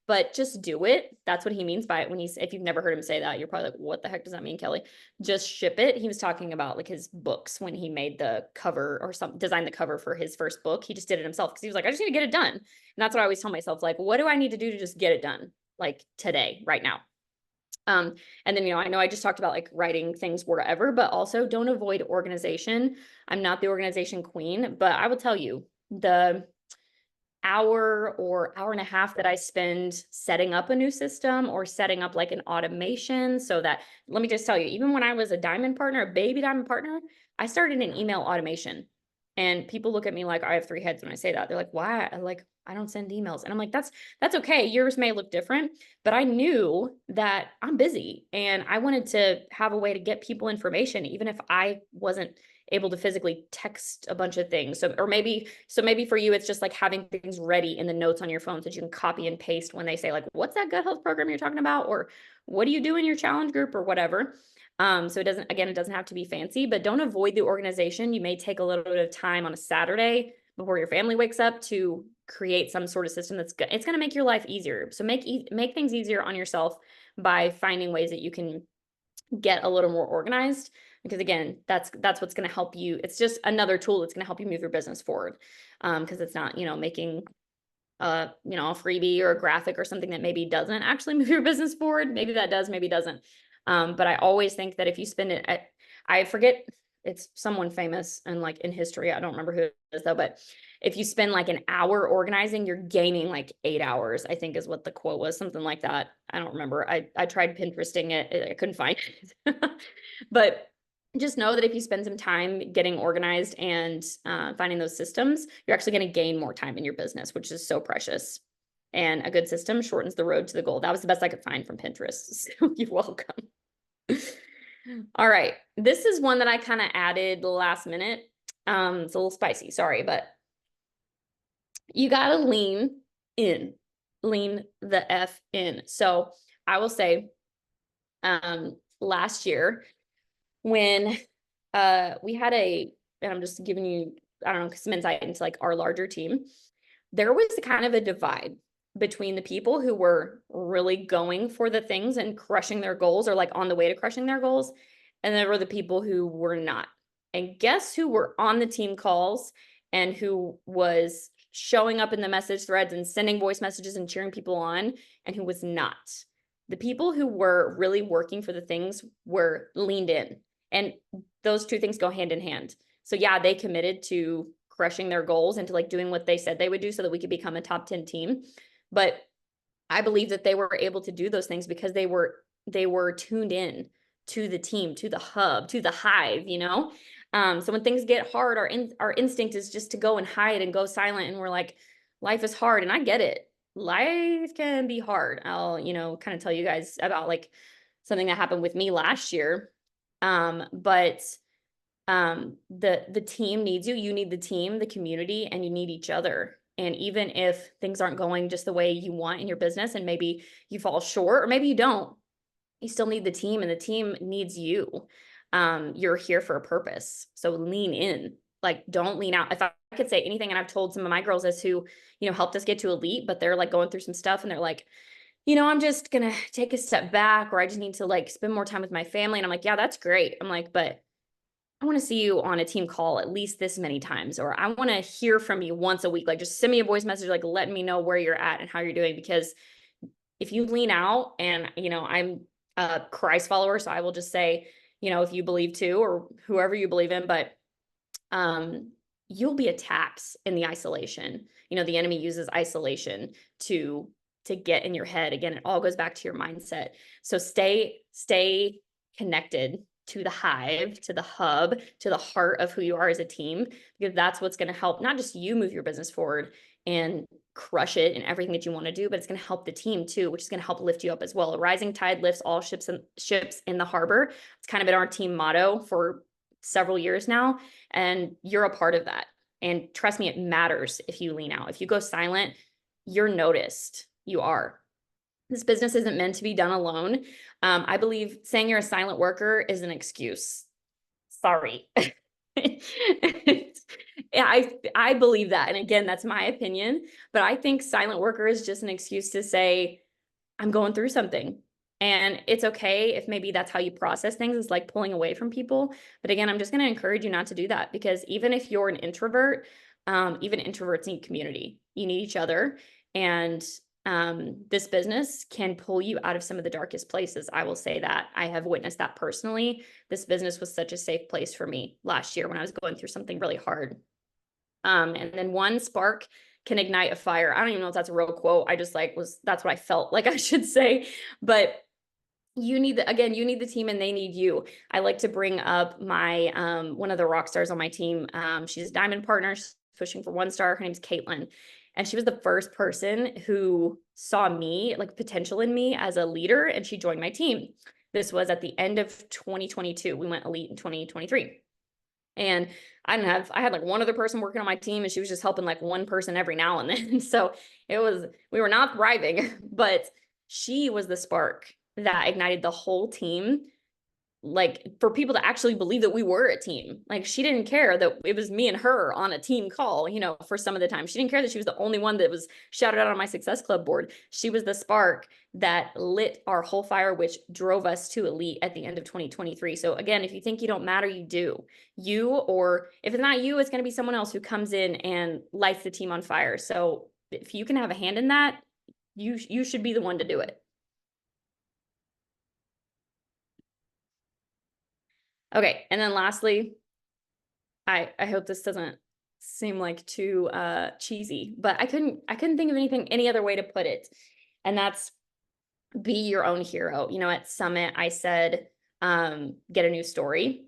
But just do it. That's what he means by it. When he's, if you've never heard him say that, you're probably like, what the heck does that mean, Kelly? Just ship it. He was talking about like his books when he made the cover or some designed the cover for his first book. He just did it himself because he was like, I just need to get it done. And that's what I always tell myself, like, what do I need to do to just get it done? Like today, right now. And then, you know I just talked about like writing things wherever, but also don't avoid organization. I'm not the organization queen, but I will tell you, the hour or hour and a half that I spend setting up a new system or setting up like an automation, so that, let me just tell you, even when I was a diamond partner, a baby diamond partner, I started an email automation. And people look at me like I have three heads when I say that. They're like, why? I'm like, I don't send emails. And I'm like, that's okay. Yours may look different, but I knew that I'm busy and I wanted to have a way to get people information, even if I wasn't able to physically text a bunch of things. So maybe for you, it's just like having things ready in the notes on your phone so that you can copy and paste when they say like, what's that gut health program you're talking about? Or what do you do in your challenge group or whatever? So it doesn't have to be fancy, but don't avoid the organization. You may take a little bit of time on a Saturday before your family wakes up to create some sort of system it's going to make your life easier. So make things easier on yourself by finding ways that you can get a little more organized, because again, that's what's going to help you. It's just another tool that's going to help you move your business forward. Because it's not, making a freebie or a graphic or something that maybe doesn't actually move your business forward. Maybe that does, maybe doesn't. But I always think that if you spend it, I forget, it's someone famous and like in history, I don't remember who it is though, but if you spend like an hour organizing, you're gaining like 8 hours, I think is what the quote was, something like that. I don't remember. I tried Pinteresting it. I couldn't find it. But just know that if you spend some time getting organized and finding those systems, you're actually going to gain more time in your business, which is so precious. And a good system shortens the road to the goal. That was the best I could find from Pinterest. So you're welcome. All right. This is one that I kind of added last minute. It's a little spicy, sorry, but you got to lean the F in. So I will say, last year when we had and I'm just giving you, I don't know, some insight into like our larger team, there was kind of a divide between the people who were really going for the things and crushing their goals, or like on the way to crushing their goals. And there were the people who were not. And guess who were on the team calls and who was showing up in the message threads and sending voice messages and cheering people on, and who was not? The people who were really working for the things were leaned in. And those two things go hand in hand. So yeah, they committed to crushing their goals and to like doing what they said they would do so that we could become a top 10 team. But I believe that they were able to do those things because they were tuned in to the team, to the hub, to the hive, So when things get hard, our instinct is just to go and hide and go silent. And we're like, life is hard. And I get it. Life can be hard. I'll, kind of tell you guys about like something that happened with me last year. But the team needs you. You need the team, the community, and you need each other. And even if things aren't going just the way you want in your business, and maybe you fall short, or maybe you don't, you still need the team, and the team needs you. you're here for a purpose. So lean in, like, don't lean out. If I could say anything, and I've told some of my girls this who, helped us get to elite, but they're like going through some stuff and they're like, I'm just gonna take a step back, or I just need to like spend more time with my family. And I'm like, yeah, that's great. I'm like, but I want to see you on a team call at least this many times, or I want to hear from you once a week. Like, just send me a voice message, like letting me know where you're at and how you're doing. Because if you lean out, and I'm a Christ follower, so I will just say, if you believe too, or whoever you believe in, but you'll be attacked in the isolation. The enemy uses isolation to get in your head. Again, it all goes back to your mindset. So stay connected to the hive, to the hub, to the heart of who you are as a team, because that's what's going to help not just you move your business forward and crush it in everything that you want to do, but it's going to help the team too, which is going to help lift you up as well. A rising tide lifts all ships in the harbor. It's kind of been our team motto for several years now, and you're a part of that. And trust me, it matters if you lean out. If you go silent, you're noticed. You are. This business isn't meant to be done alone. I believe saying you're a silent worker is an excuse. Sorry. Yeah, I believe that. And again, that's my opinion. But I think silent worker is just an excuse to say, I'm going through something. And it's okay if maybe that's how you process things, is like pulling away from people. But again, I'm just going to encourage you not to do that, because even if you're an introvert, even introverts need community. You need each other. And this business can pull you out of some of the darkest places. I will say that. I have witnessed that personally. This business was such a safe place for me last year when I was going through something really hard. And then one spark can ignite a fire. I don't even know if that's a real quote. I just that's what I felt like I should say. But you need you need the team and they need you. I like to bring up my one of the rock stars on my team. She's a diamond partner. She's pushing for 1 star. Her name's Caitlin. And she was the first person who saw me, like potential in me as a leader, and she joined my team. This was at the end of 2022. We went elite in 2023. And I had like one other person working on my team, and she was just helping like one person every now and then. So we were not thriving, but she was the spark that ignited the whole team. Like, for people to actually believe that we were a team. Like, she didn't care that it was me and her on a team call, for some of the time. She didn't care that she was the only one that was shouted out on my Success Club board. She was the spark that lit our whole fire, which drove us to elite at the end of 2023. So again, if you think you don't matter, you do. Or if it's not you, it's going to be someone else who comes in and lights the team on fire. So if you can have a hand in that, you should be the one to do it. Okay, and then lastly, I hope this doesn't seem like too cheesy, but I couldn't think of any other way to put it. And that's be your own hero. At Summit, I said, get a new story.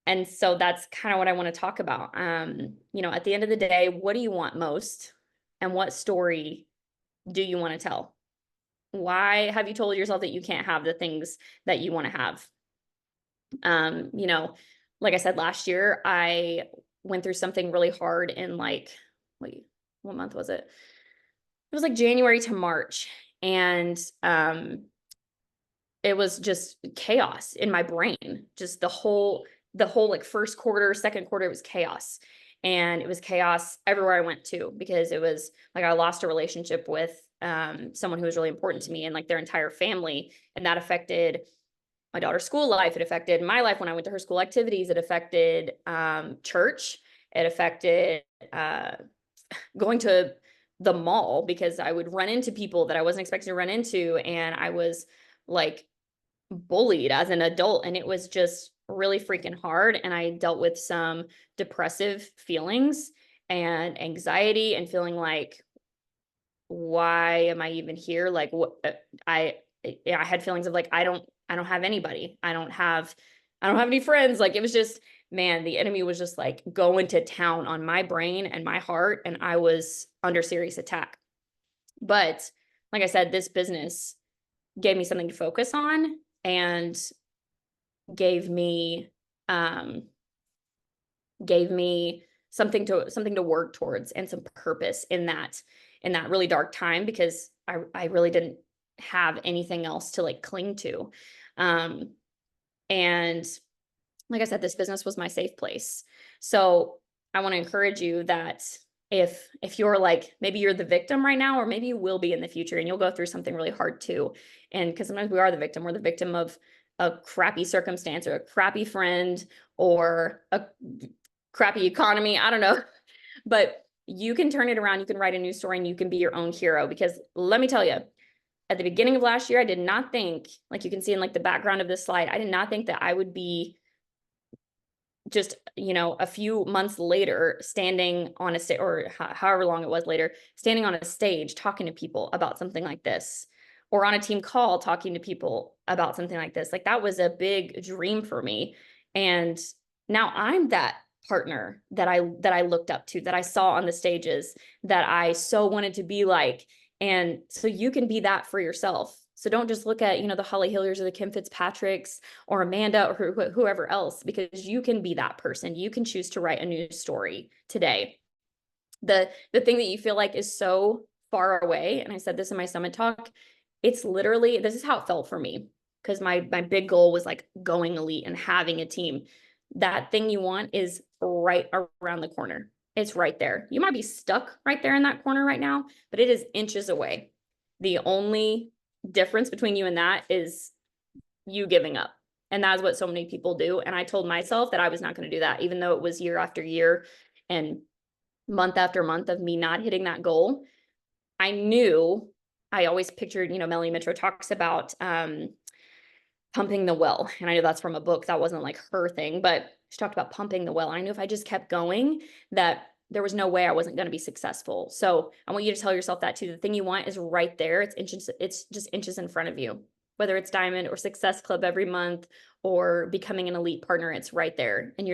And so that's kind of what I want to talk about. At the end of the day, what do you want most? And what story do you want to tell? Why have you told yourself that you can't have the things that you want to have? Like I said, last year, I went through something really hard in wait, what month was it? It was like January to March. And it was just chaos in my brain. Just the whole like first quarter, second quarter, it was chaos. And it was chaos everywhere I went to, because it was like I lost a relationship with someone who was really important to me, and like their entire family. And that affected my daughter's school life. It affected my life when I went to her school activities. It affected church. It affected going to the mall, because I would run into people that I wasn't expecting to run into. And I was like bullied as an adult. And it was just really freaking hard. And I dealt with some depressive feelings and anxiety, and feeling like, why am I even here? Like, what I had feelings of like, I don't have anybody. I don't have any friends. Like, it was just, man, the enemy was just like going to town on my brain and my heart, and I was under serious attack. But like I said, this business gave me something to focus on, and gave me something to work towards, and some purpose in that really dark time, because I really didn't have anything else to like cling to. And like I said, this business was my safe place. So I want to encourage you that if you're like, maybe you're the victim right now, or maybe you will be in the future, and you'll go through something really hard too. And because sometimes we are the victim, we're the victim of a crappy circumstance or a crappy friend or a crappy economy. I don't know. But you can turn it around. You can write a new story and you can be your own hero. Because let me tell you, at the beginning of last year, I did not think, like you can see in like the background of this slide, I did not think that I would be just, a few months later standing on a stage, or however long it was later, standing on a stage talking to people about something like this, or on a team call talking to people about something like this. Like that was a big dream for me. And now I'm that partner that I looked up to, that I saw on the stages, that I so wanted to be like. And so you can be that for yourself. So don't just look at, the Holly Hilliers or the Kim Fitzpatricks or Amanda or whoever else, because you can be that person. You can choose to write a new story today. The thing that you feel like is so far away, and I said this in my summit talk, it's literally, this is how it felt for me, because my big goal was like going elite and having a team. That thing you want is right around the corner. It's right there. You might be stuck right there in that corner right now, but it is inches away. The only difference between you and that is you giving up. And that's what so many people do. And I told myself that I was not going to do that, even though it was year after year and month after month of me not hitting that goal. I knew, I always pictured, Melanie Mitro talks about pumping the well. And I know that's from a book, that wasn't like her thing, but she talked about pumping the well. I knew if I just kept going, that there was no way I wasn't going to be successful. So I want you to tell yourself that too. The thing you want is right there. It's just inches in front of you, whether it's Diamond or Success Club every month or becoming an elite partner, it's right there. And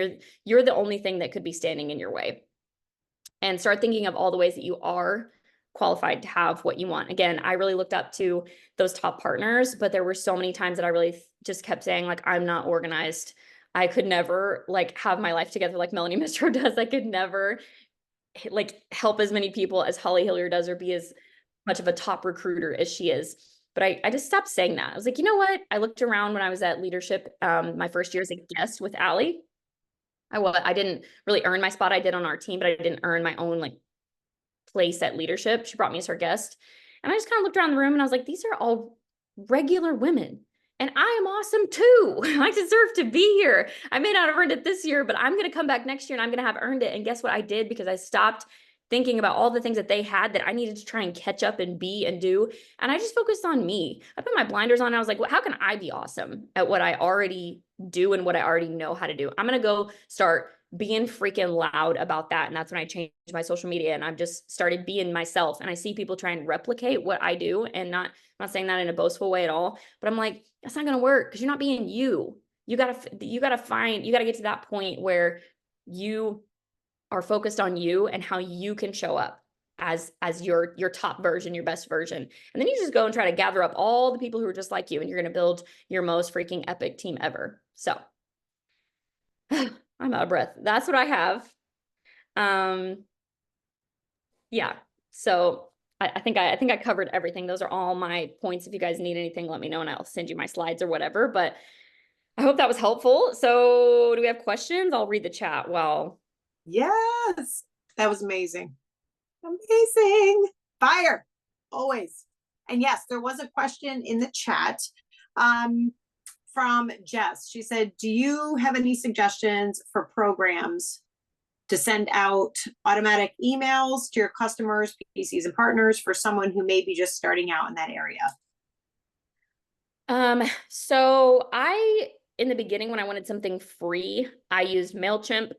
you're the only thing that could be standing in your way. And start thinking of all the ways that you are qualified to have what you want. Again, I really looked up to those top partners, but there were so many times that I really just kept saying, like, I'm not organized. I could never like have my life together like Melanie Mistro does. I could never like help as many people as Holly Hillier does, or be as much of a top recruiter as she is. But I just stopped saying that. I was like, you know what? I looked around when I was at leadership, my first year as a guest with Allie. I didn't really earn my spot. I did on our team, but I didn't earn my own like place at leadership. She brought me as her guest. And I just kind of looked around the room and I was like, these are all regular women. And I am awesome too. I deserve to be here. I may not have earned it this year, but I'm going to come back next year and I'm going to have earned it. And guess what I did? Because I stopped thinking about all the things that they had that I needed to try and catch up and be and do. And I just focused on me. I put my blinders on. And I was like, well, how can I be awesome at what I already do and what I already know how to do? I'm going to go start being freaking loud about that. And that's when I changed my social media and I've just started being myself. And I see people try and replicate what I do, and I'm not saying that in a boastful way at all, but I'm like, that's not going to work because you're not being you. You got to get to that point where you are focused on you and how you can show up as your top version, your best version. And then you just go and try to gather up all the people who are just like you, and you're going to build your most freaking epic team ever. So I'm out of breath. That's what I have. Yeah. So I think I covered everything. Those are all my points. If you guys need anything, let me know and I'll send you my slides or whatever. But I hope that was helpful. So do we have questions? I'll read the chat while. Yes, that was amazing. Amazing. Fire. Always. And yes, there was a question in the chat from Jess. She said, do you have any suggestions for programs to send out automatic emails to your customers, PCs, and partners for someone who may be just starting out in that area? So in the beginning, when I wanted something free, I used MailChimp.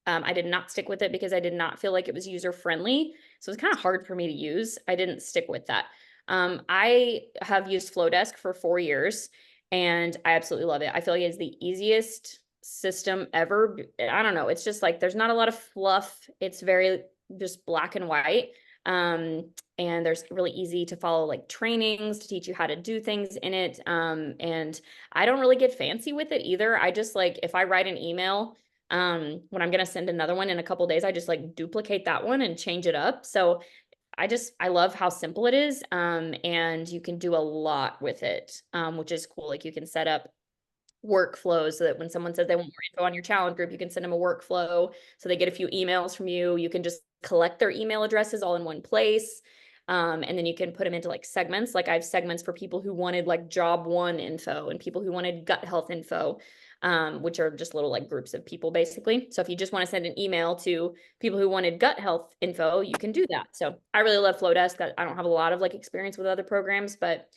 I did not stick with it because I did not feel like it was user friendly. So it was kind of hard for me to use. I didn't stick with that. I have used Flowdesk for 4 years and I absolutely love it. I feel like it's the easiest system ever. I don't know. It's just like, there's not a lot of fluff. It's very just black and white. And there's really easy to follow like trainings to teach you how to do things in it. And I don't really get fancy with it either. I just like, if I write an email, when I'm going to send another one in a couple days, I just like duplicate that one and change it up. So I love how simple it is. And you can do a lot with it, which is cool. Like you can set up workflows so that when someone says they want more info on your challenge group, you can send them a workflow. So they get a few emails from you. You can just collect their email addresses all in one place. And then you can put them into like segments. Like I have segments for people who wanted like job one info and people who wanted gut health info, which are just little like groups of people basically. So if you just want to send an email to people who wanted gut health info, you can do that. So I really love Flowdesk. I don't have a lot of like experience with other programs, but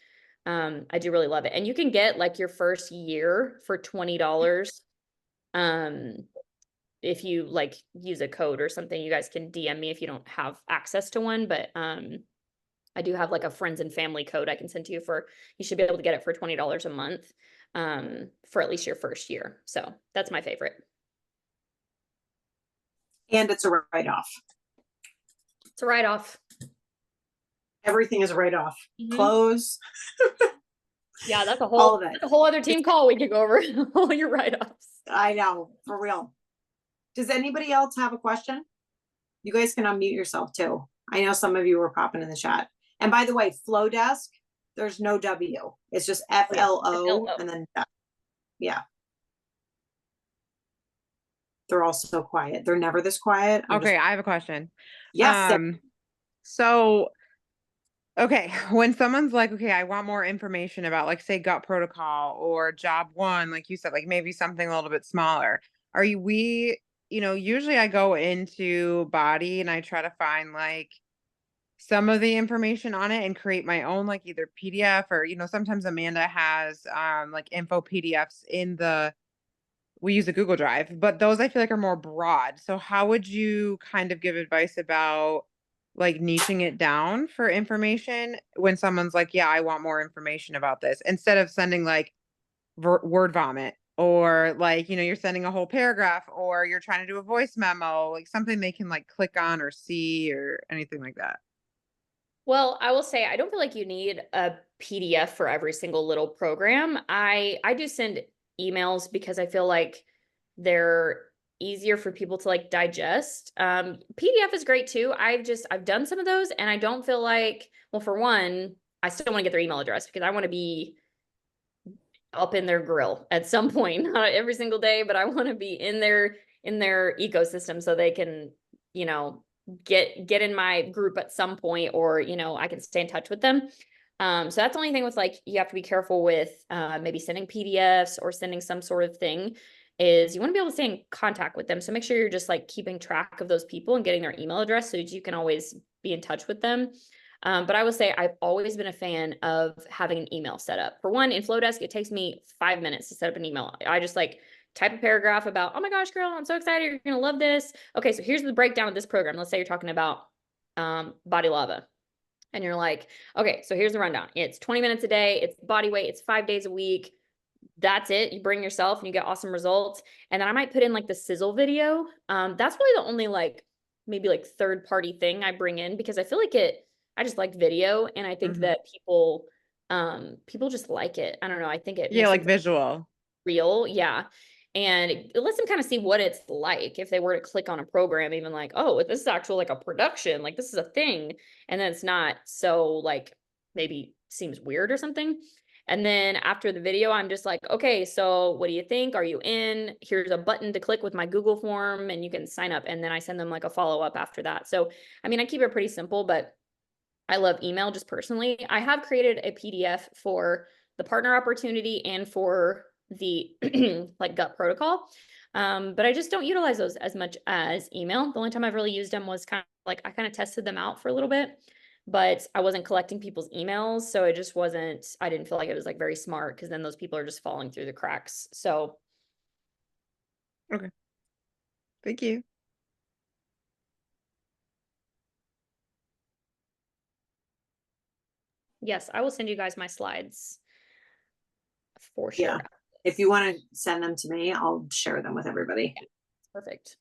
I do really love it. And you can get like your first year for $20. If you like use a code or something, you guys can DM me if you don't have access to one, but I do have like a friends and family code I can send to you for, you should be able to get it for $20 a month for at least your first year. So that's my favorite. And it's a write-off. It's a write-off. Everything is a write-off. Clothes. Yeah, that's a All of it. that's a whole other team call we could go over all your write-offs. I know, for real. Does anybody else have a question? You guys can unmute yourself too. I know some of you were popping in the chat. And by the way, Flowdesk, there's no W. It's just FLO and then yeah. They're all so quiet. They're never this quiet. Okay, I have a question. Yes. So, okay, when someone's like, okay, I want more information about, like, say, gut protocol or job one, like you said, like maybe something a little bit smaller. Usually I go into Body and I try to find like some of the information on it and create my own, like either PDF or, sometimes Amanda has like info PDFs we use a Google Drive, but those I feel like are more broad. So how would you kind of give advice about like niching it down for information when someone's like, yeah, I want more information about this, instead of sending like word vomit, or like, you're sending a whole paragraph, or you're trying to do a voice memo, like something they can like click on or see or anything like that? Well, I will say I don't feel like you need a PDF for every single little program. I do send emails because I feel like they're easier for people to like digest. PDF is great too. I've done some of those and I don't feel like, well, for one, I still want to get their email address because I want to be up in their grill at some point, not every single day, but I want to be in their ecosystem so they can, get in my group at some point, or, I can stay in touch with them. So that's the only thing with like, you have to be careful with maybe sending PDFs or sending some sort of thing, is you want to be able to stay in contact with them. So make sure you're just like keeping track of those people and getting their email address so that you can always be in touch with them. But I will say I've always been a fan of having an email set up. For one, in Flowdesk, it takes me 5 minutes to set up an email. I just like type a paragraph about, oh my gosh, girl, I'm so excited. You're going to love this. Okay, so here's the breakdown of this program. Let's say you're talking about Body Lava. And you're like, okay, so here's the rundown. It's 20 minutes a day. It's body weight. It's 5 days a week. That's it. You bring yourself and you get awesome results. And then I might put in like the sizzle video. That's really the only like, maybe like third party thing I bring in, because I feel like I just like video. And I think that people just like it. I don't know. I think it makes like visual. Real. Yeah. And it lets them kind of see what it's like if they were to click on a program, even like, oh, this is actual like a production, like this is a thing. And then it's not so like maybe seems weird or something. And then after the video, I'm just like, okay, so what do you think? Are you in? Here's a button to click with my Google form and you can sign up. And then I send them like a follow-up after that. So, I mean, I keep it pretty simple, but I love email just personally. I have created a PDF for the partner opportunity and for the like gut protocol. But I just don't utilize those as much as email. The only time I've really used them was kind of like, I kind of tested them out for a little bit, but I wasn't collecting people's emails. So it just wasn't, I didn't feel like it was like very smart, because then those people are just falling through the cracks. So. Okay. Thank you. Yes, I will send you guys my slides for sure. Yeah. If you want to send them to me, I'll share them with everybody. Yeah, perfect.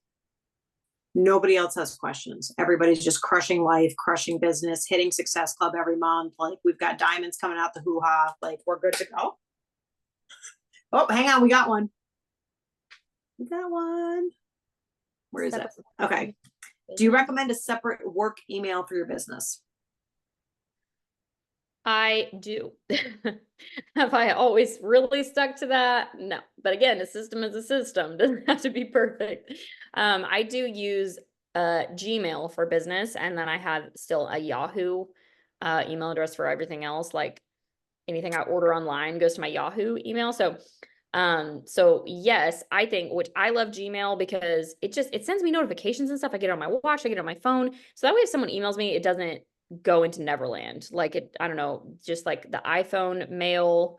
Nobody else has questions. Everybody's just crushing life, crushing business, hitting Success Club every month. Like we've got diamonds coming out the hoo-ha. Like we're good to go. Oh, hang on. We got one. We got one. Where is it? Okay. Do you recommend a separate work email for your business? I do. Have I always really stuck to that? No. But again, a system is a system. Doesn't have to be perfect. I do use Gmail for business, and then I have still a Yahoo email address for everything else. Like anything I order online goes to my Yahoo email. So yes, I think, which I love Gmail because it sends me notifications and stuff. I get it on my watch, I get it on my phone. So that way if someone emails me, it doesn't go into Neverland. Like I don't know, just like the iPhone mail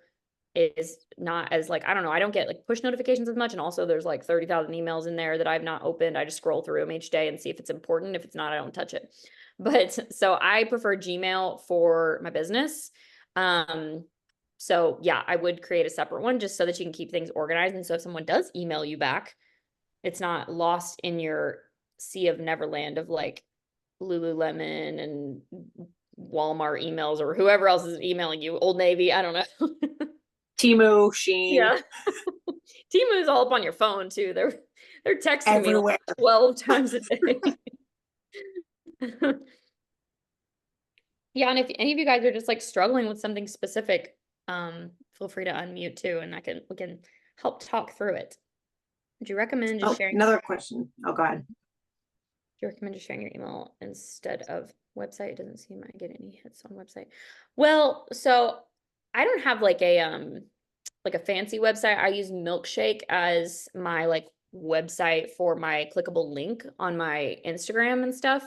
is not as like, I don't know, I don't get like push notifications as much. And also there's like 30,000 emails in there that I've not opened. I just scroll through them each day and see if it's important. If it's not, I don't touch it. But so I prefer Gmail for my business. So yeah, I would create a separate one just so that you can keep things organized. And so if someone does email you back, it's not lost in your sea of Neverland of like Lululemon and Walmart emails or whoever else is emailing you, Old Navy, I don't know. Temu, Shein. Yeah. Timu's all up on your phone too. They're texting Everywhere. me like 12 times a day. Yeah, and if any of you guys are just like struggling with something specific, feel free to unmute too, and we can help talk through it. Would you recommend just sharing? Another question. Oh, go ahead. Do you recommend just sharing your email instead of website? It doesn't seem I get any hits on website. Well, so I don't have like a fancy website. I use Milkshake as my like website for my clickable link on my Instagram and stuff.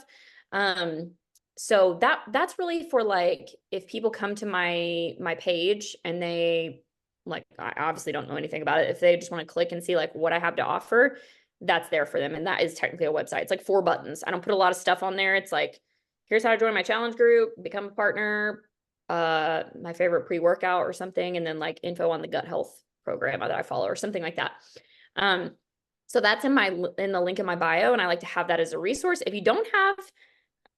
So that's really for like if people come to my page and they like I obviously don't know anything about it. If they just want to click and see like what I have to offer, that's there for them. And that is technically a website. It's like 4 buttons. I don't put a lot of stuff on there. It's like, here's how to join my challenge group, become a partner, my favorite pre-workout or something, and then like info on the gut health program that I follow or something like that. So that's in the link in my bio, and I like to have that as a resource. If you don't have,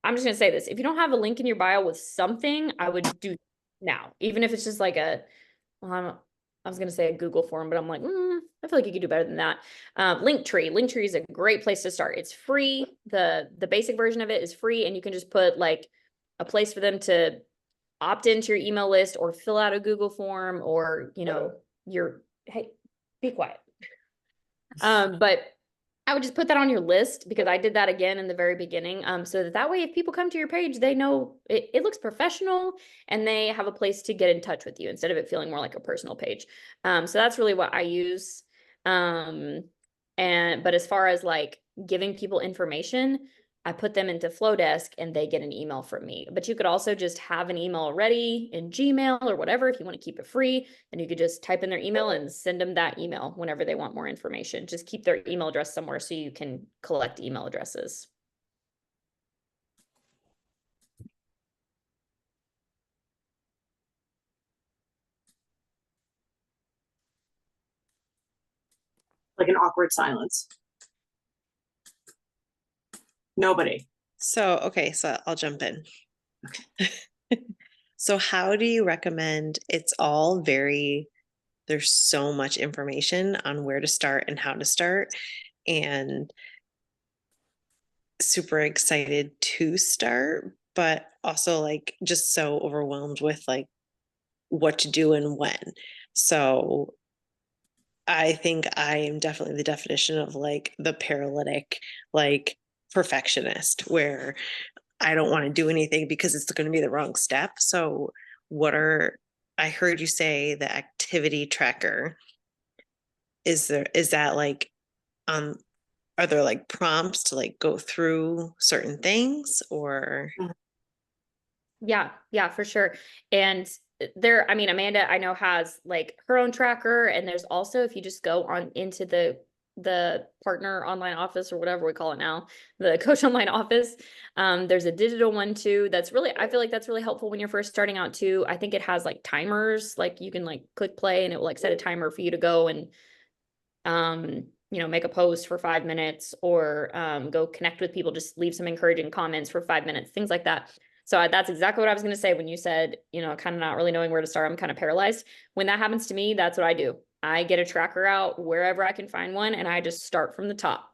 I'm just gonna say this, if you don't have a link in your bio with something, I would do now, even if it's just like I was gonna say a Google form, but I'm like, I feel like you could do better than that. Linktree is a great place to start. It's free. The basic version of it is free, and you can just put like a place for them to opt into your email list or fill out a Google form or, hey, be quiet. But I would just put that on your list because I did that again in the very beginning. So that way, if people come to your page, they know it looks professional and they have a place to get in touch with you instead of it feeling more like a personal page. So that's really what I use. But as far as like giving people information, I put them into Flowdesk and they get an email from me. But you could also just have an email ready in Gmail or whatever if you want to keep it free. And you could just type in their email and send them that email whenever they want more information. Just keep their email address somewhere so you can collect email addresses. Like an awkward silence. Nobody. So I'll jump in. So how do you recommend, there's so much information on where to start and how to start, and super excited to start, but also like just so overwhelmed with like what to do and when. So I think I am definitely the definition of like the paralytic, like perfectionist, where I don't want to do anything because it's going to be the wrong step. So I heard you say the activity tracker. Is that like, are there like prompts to like go through certain things or? Yeah, for sure. And Amanda, I know, has like her own tracker, and there's also, if you just go on into the partner online office or whatever we call it now, the coach online office, there's a digital one too. I feel like that's really helpful when you're first starting out too. I think it has like timers, like you can like click play and it will like set a timer for you to go and, make a post for 5 minutes or go connect with people, just leave some encouraging comments for 5 minutes, things like that. So that's exactly what I was going to say when you said, kind of not really knowing where to start. I'm kind of paralyzed. When that happens to me, that's what I do. I get a tracker out wherever I can find one, and I just start from the top.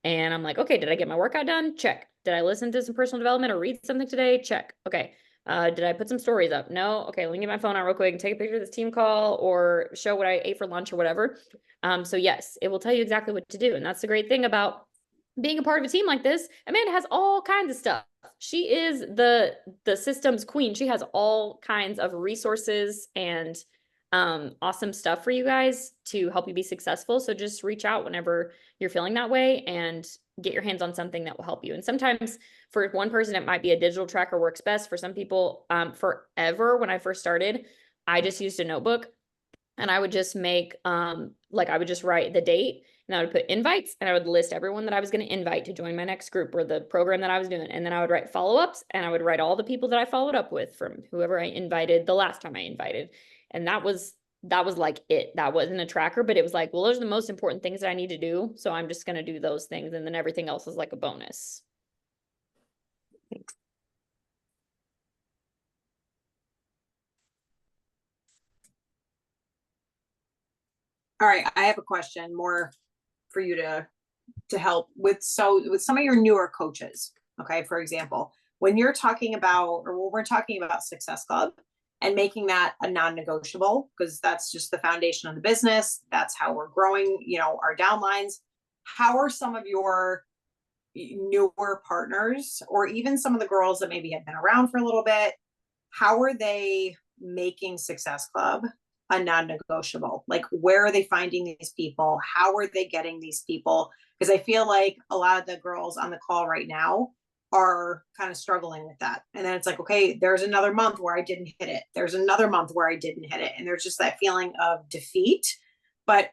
And I'm like, okay, did I get my workout done? Check. Did I listen to some personal development or read something today? Check. Okay. Did I put some stories up? No. Okay, let me get my phone out real quick and take a picture of this team call or show what I ate for lunch or whatever. So yes, it will tell you exactly what to do. And that's the great thing about being a part of a team like this. Amanda has all kinds of stuff. She is the systems queen. She has all kinds of resources and awesome stuff for you guys to help you be successful. So just reach out whenever you're feeling that way and get your hands on something that will help you. And sometimes for one person, it might be a digital tracker works best. For some people, forever, when I first started, I just used a notebook and I would just make, like I would just write the date and I would put invites and I would list everyone that I was going to invite to join my next group or the program that I was doing. And then I would write follow-ups and I would write all the people that I followed up with from whoever I invited the last time I invited. And that was like it. That wasn't a tracker, but it was like, well, those are the most important things that I need to do. So I'm just going to do those things. And then everything else is like a bonus. Thanks. All right, I have a question more for you to help with. So with some of your newer coaches, okay, for example, when you're talking about, or when we're talking about Success Club and making that a non-negotiable, because that's just the foundation of the business, that's how we're growing, you know, our downlines. How are some of your newer partners, or even some of the girls that maybe have been around for a little bit, how are they making Success Club a non-negotiable? Like, where are they finding these people? How are they getting these people? Because I feel like a lot of the girls on the call right now are kind of struggling with that. And then it's like, okay, there's another month where I didn't hit it. There's another month where I didn't hit it. And there's just that feeling of defeat. But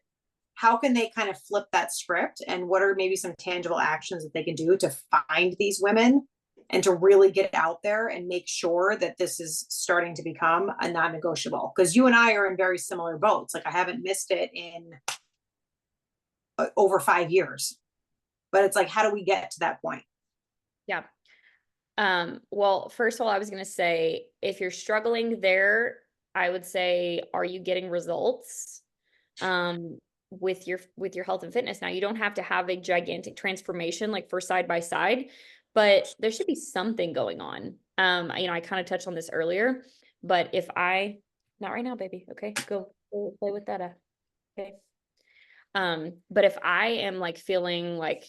how can they kind of flip that script? And what are maybe some tangible actions that they can do to find these women and to really get out there and make sure that this is starting to become a non-negotiable? Because you and I are in very similar boats. Like, I haven't missed it in over 5 years, but it's like, how do we get to that point? Yeah. Well, first of all, I was going to say, if you're struggling there, I would say, are you getting results? With your health and fitness. Now, you don't have to have a gigantic transformation like for side by side, but there should be something going on. You know, I kind of touched on this earlier, but not right now, baby. Okay, go play with that. Okay. But if I am like feeling like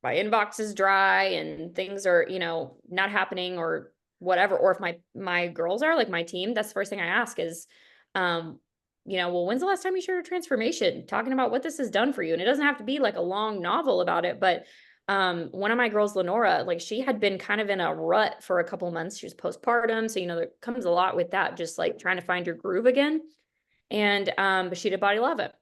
my inbox is dry and things are, you know, not happening or whatever, or if my girls are like my team, that's the first thing I ask is, you know, well, when's the last time you shared a transformation talking about what this has done for you? And it doesn't have to be like a long novel about it, but one of my girls, Lenora, like she had been kind of in a rut for a couple of months. She was postpartum. So, you know, there comes a lot with that, just like trying to find your groove again. And but she did Body Love It.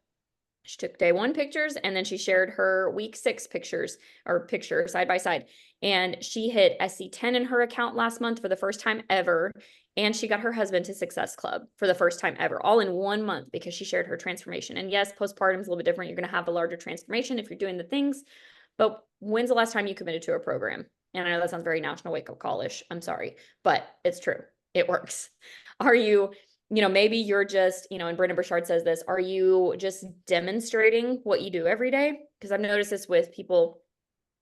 She took day 1 pictures and then she shared her week 6 pictures or picture side by side. And she hit SC10 in her account last month for the first time ever. And she got her husband to Success Club for the first time ever, all in 1 month because she shared her transformation. And yes, postpartum is a little bit different. You're going to have a larger transformation if you're doing the things. But when's the last time you committed to a program? And I know that sounds very national wake-up call-ish. I'm sorry, but it's true. It works. Are you know, maybe you're just, you know, and Brendon Burchard says this, are you just demonstrating what you do every day? Because I've noticed this with people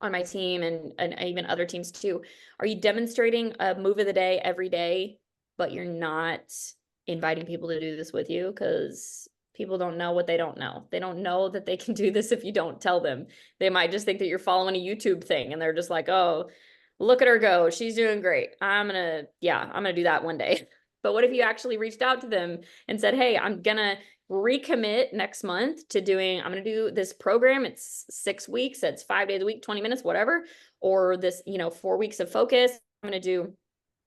on my team and even other teams too. Are you demonstrating a move of the day every day, but you're not inviting people to do this with you? Because people don't know what they don't know. They don't know that they can do this if you don't tell them. They might just think that you're following a YouTube thing and they're just like, oh, look at her go. She's doing great. I'm going to do that one day. But what if you actually reached out to them and said, hey, I'm going to recommit next month to I'm going to do this program. It's 6 weeks. It's 5 days a week, 20 minutes, whatever. Or this, you know, 4 weeks of focus. I'm going to do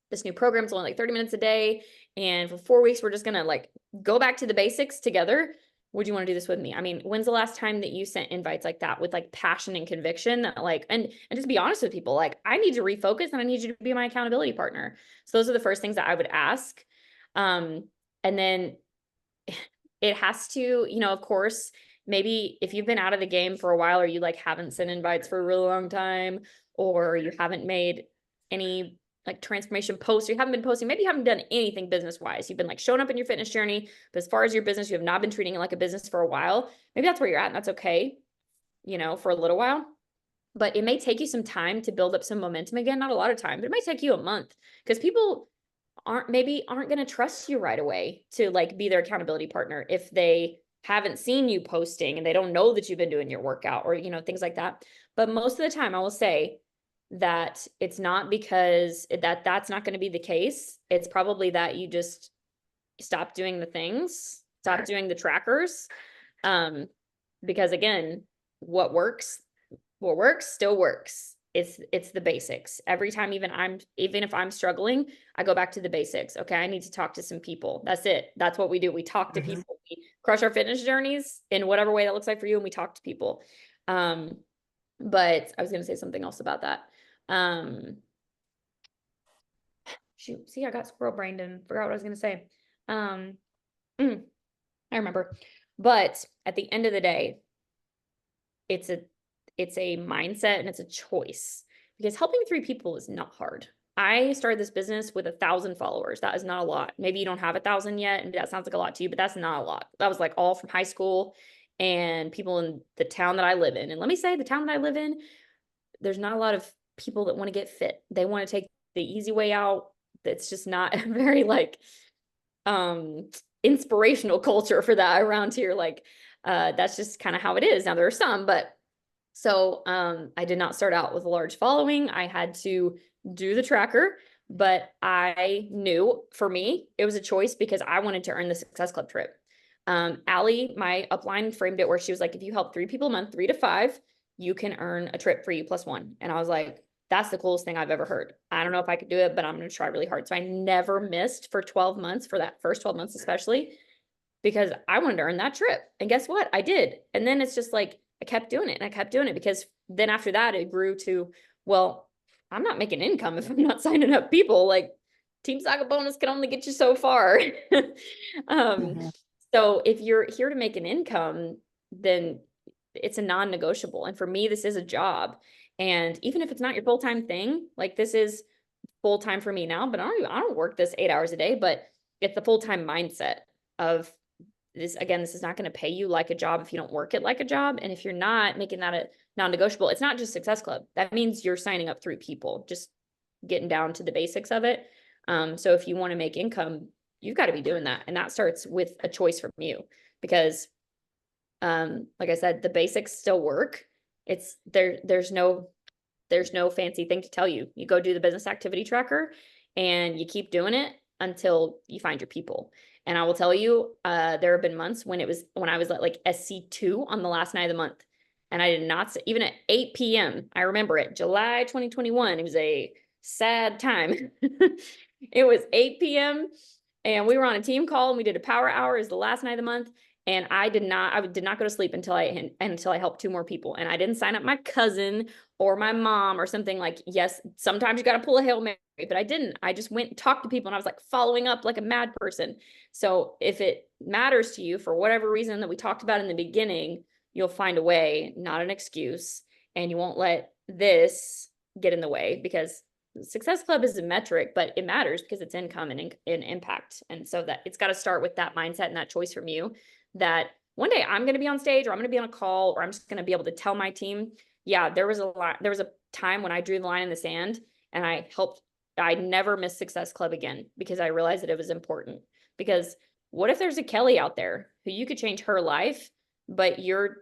this new program. It's only like 30 minutes a day. And for 4 weeks, we're just going to like go back to the basics together. Would you want to do this with me? I mean, when's the last time that you sent invites like that with like passion and conviction that like, and just be honest with people, like I need to refocus and I need you to be my accountability partner. So those are the first things that I would ask. And then it has to, you know, of course, maybe if you've been out of the game for a while or you like haven't sent invites for a really long time, or you haven't made any like transformation posts, you haven't been posting, maybe you haven't done anything business-wise. You've been like showing up in your fitness journey, but as far as your business, you have not been treating it like a business for a while. Maybe that's where you're at and that's okay, you know, for a little while. But it may take you some time to build up some momentum again. Not a lot of time, but it might take you a month because people aren't going to trust you right away to like be their accountability partner if they haven't seen you posting and they don't know that you've been doing your workout, or, things like that. But most of the time I will say that it's not because that's not going to be the case. It's probably that you just stop doing the things, stop doing the trackers. Because again, what works still works. It's the basics. Every time, even if I'm struggling, I go back to the basics. Okay, I need to talk to some people. That's it. That's what we do. We talk to people. We crush our fitness journeys in whatever way that looks like for you, and we talk to people. But I was going to say something else about that. Shoot, see, I got squirrel brained and forgot what I was going to say. I remember. But at the end of the day, it's a mindset and it's a choice, because helping 3 people is not hard. I started this business with 1,000 followers. That is not a lot. Maybe you don't have 1,000 yet, and that sounds like a lot to you, but that's not a lot. That was like all from high school and people in the town that I live in. And let me say, the town that I live in, there's not a lot of people that want to get fit. They want to take the easy way out. That's just not a very like inspirational culture for that around here. Like that's just kind of how it is. Now there are some, but so I did not start out with a large following. I had to do the tracker, but I knew for me, it was a choice because I wanted to earn the Success Club trip. Allie, my upline, framed it where she was like, if you help 3 people a month, 3 to 5, you can earn a trip for you +1. And I was like, that's the coolest thing I've ever heard. I don't know if I could do it, but I'm going to try really hard. So I never missed for 12 months, for that first 12 months, especially because I wanted to earn that trip. And guess what? I did. And then it's just like, I kept doing it and I kept doing it, because then after that, it grew to, well, I'm not making income if I'm not signing up people. Like Team Saga bonus can only get you so far. So if you're here to make an income, then it's a non-negotiable. And for me, this is a job. And even if it's not your full-time thing, like this is full-time for me now, but I don't work this 8 hours a day, but it's the full-time mindset of this. Again, this is not going to pay you like a job if you don't work it like a job. And if you're not making that a non-negotiable, it's not just Success Club. That means you're signing up 3 people, just getting down to the basics of it. So if you want to make income, you've got to be doing that. And that starts with a choice from you, because like I said, the basics still work. It's there's no fancy thing to tell you. You go do the business activity tracker and you keep doing it until you find your people. And I will tell you, there have been months when I was at like SC2 on the last night of the month. And I did not, even at 8 p.m. I remember it, July 2021. It was a sad time. It was 8 p.m. and we were on a team call and we did a power hour. It was the last night of the month. And I did not go to sleep until I helped 2 more people. And I didn't sign up my cousin or my mom or something. Like, yes, sometimes you got to pull a Hail Mary, but I didn't. I just went and talked to people and I was like following up like a mad person. So if it matters to you for whatever reason that we talked about in the beginning, you'll find a way, not an excuse, and you won't let this get in the way, because Success Club is a metric, but it matters because it's income and impact. And so that it's got to start with that mindset and that choice from you, that one day I'm going to be on stage, or I'm going to be on a call, or I'm just going to be able to tell my team, yeah, there was a time when I drew the line in the sand and I never missed Success Club again, because I realized that it was important. Because what if there's a Kelly out there who you could change her life, but you're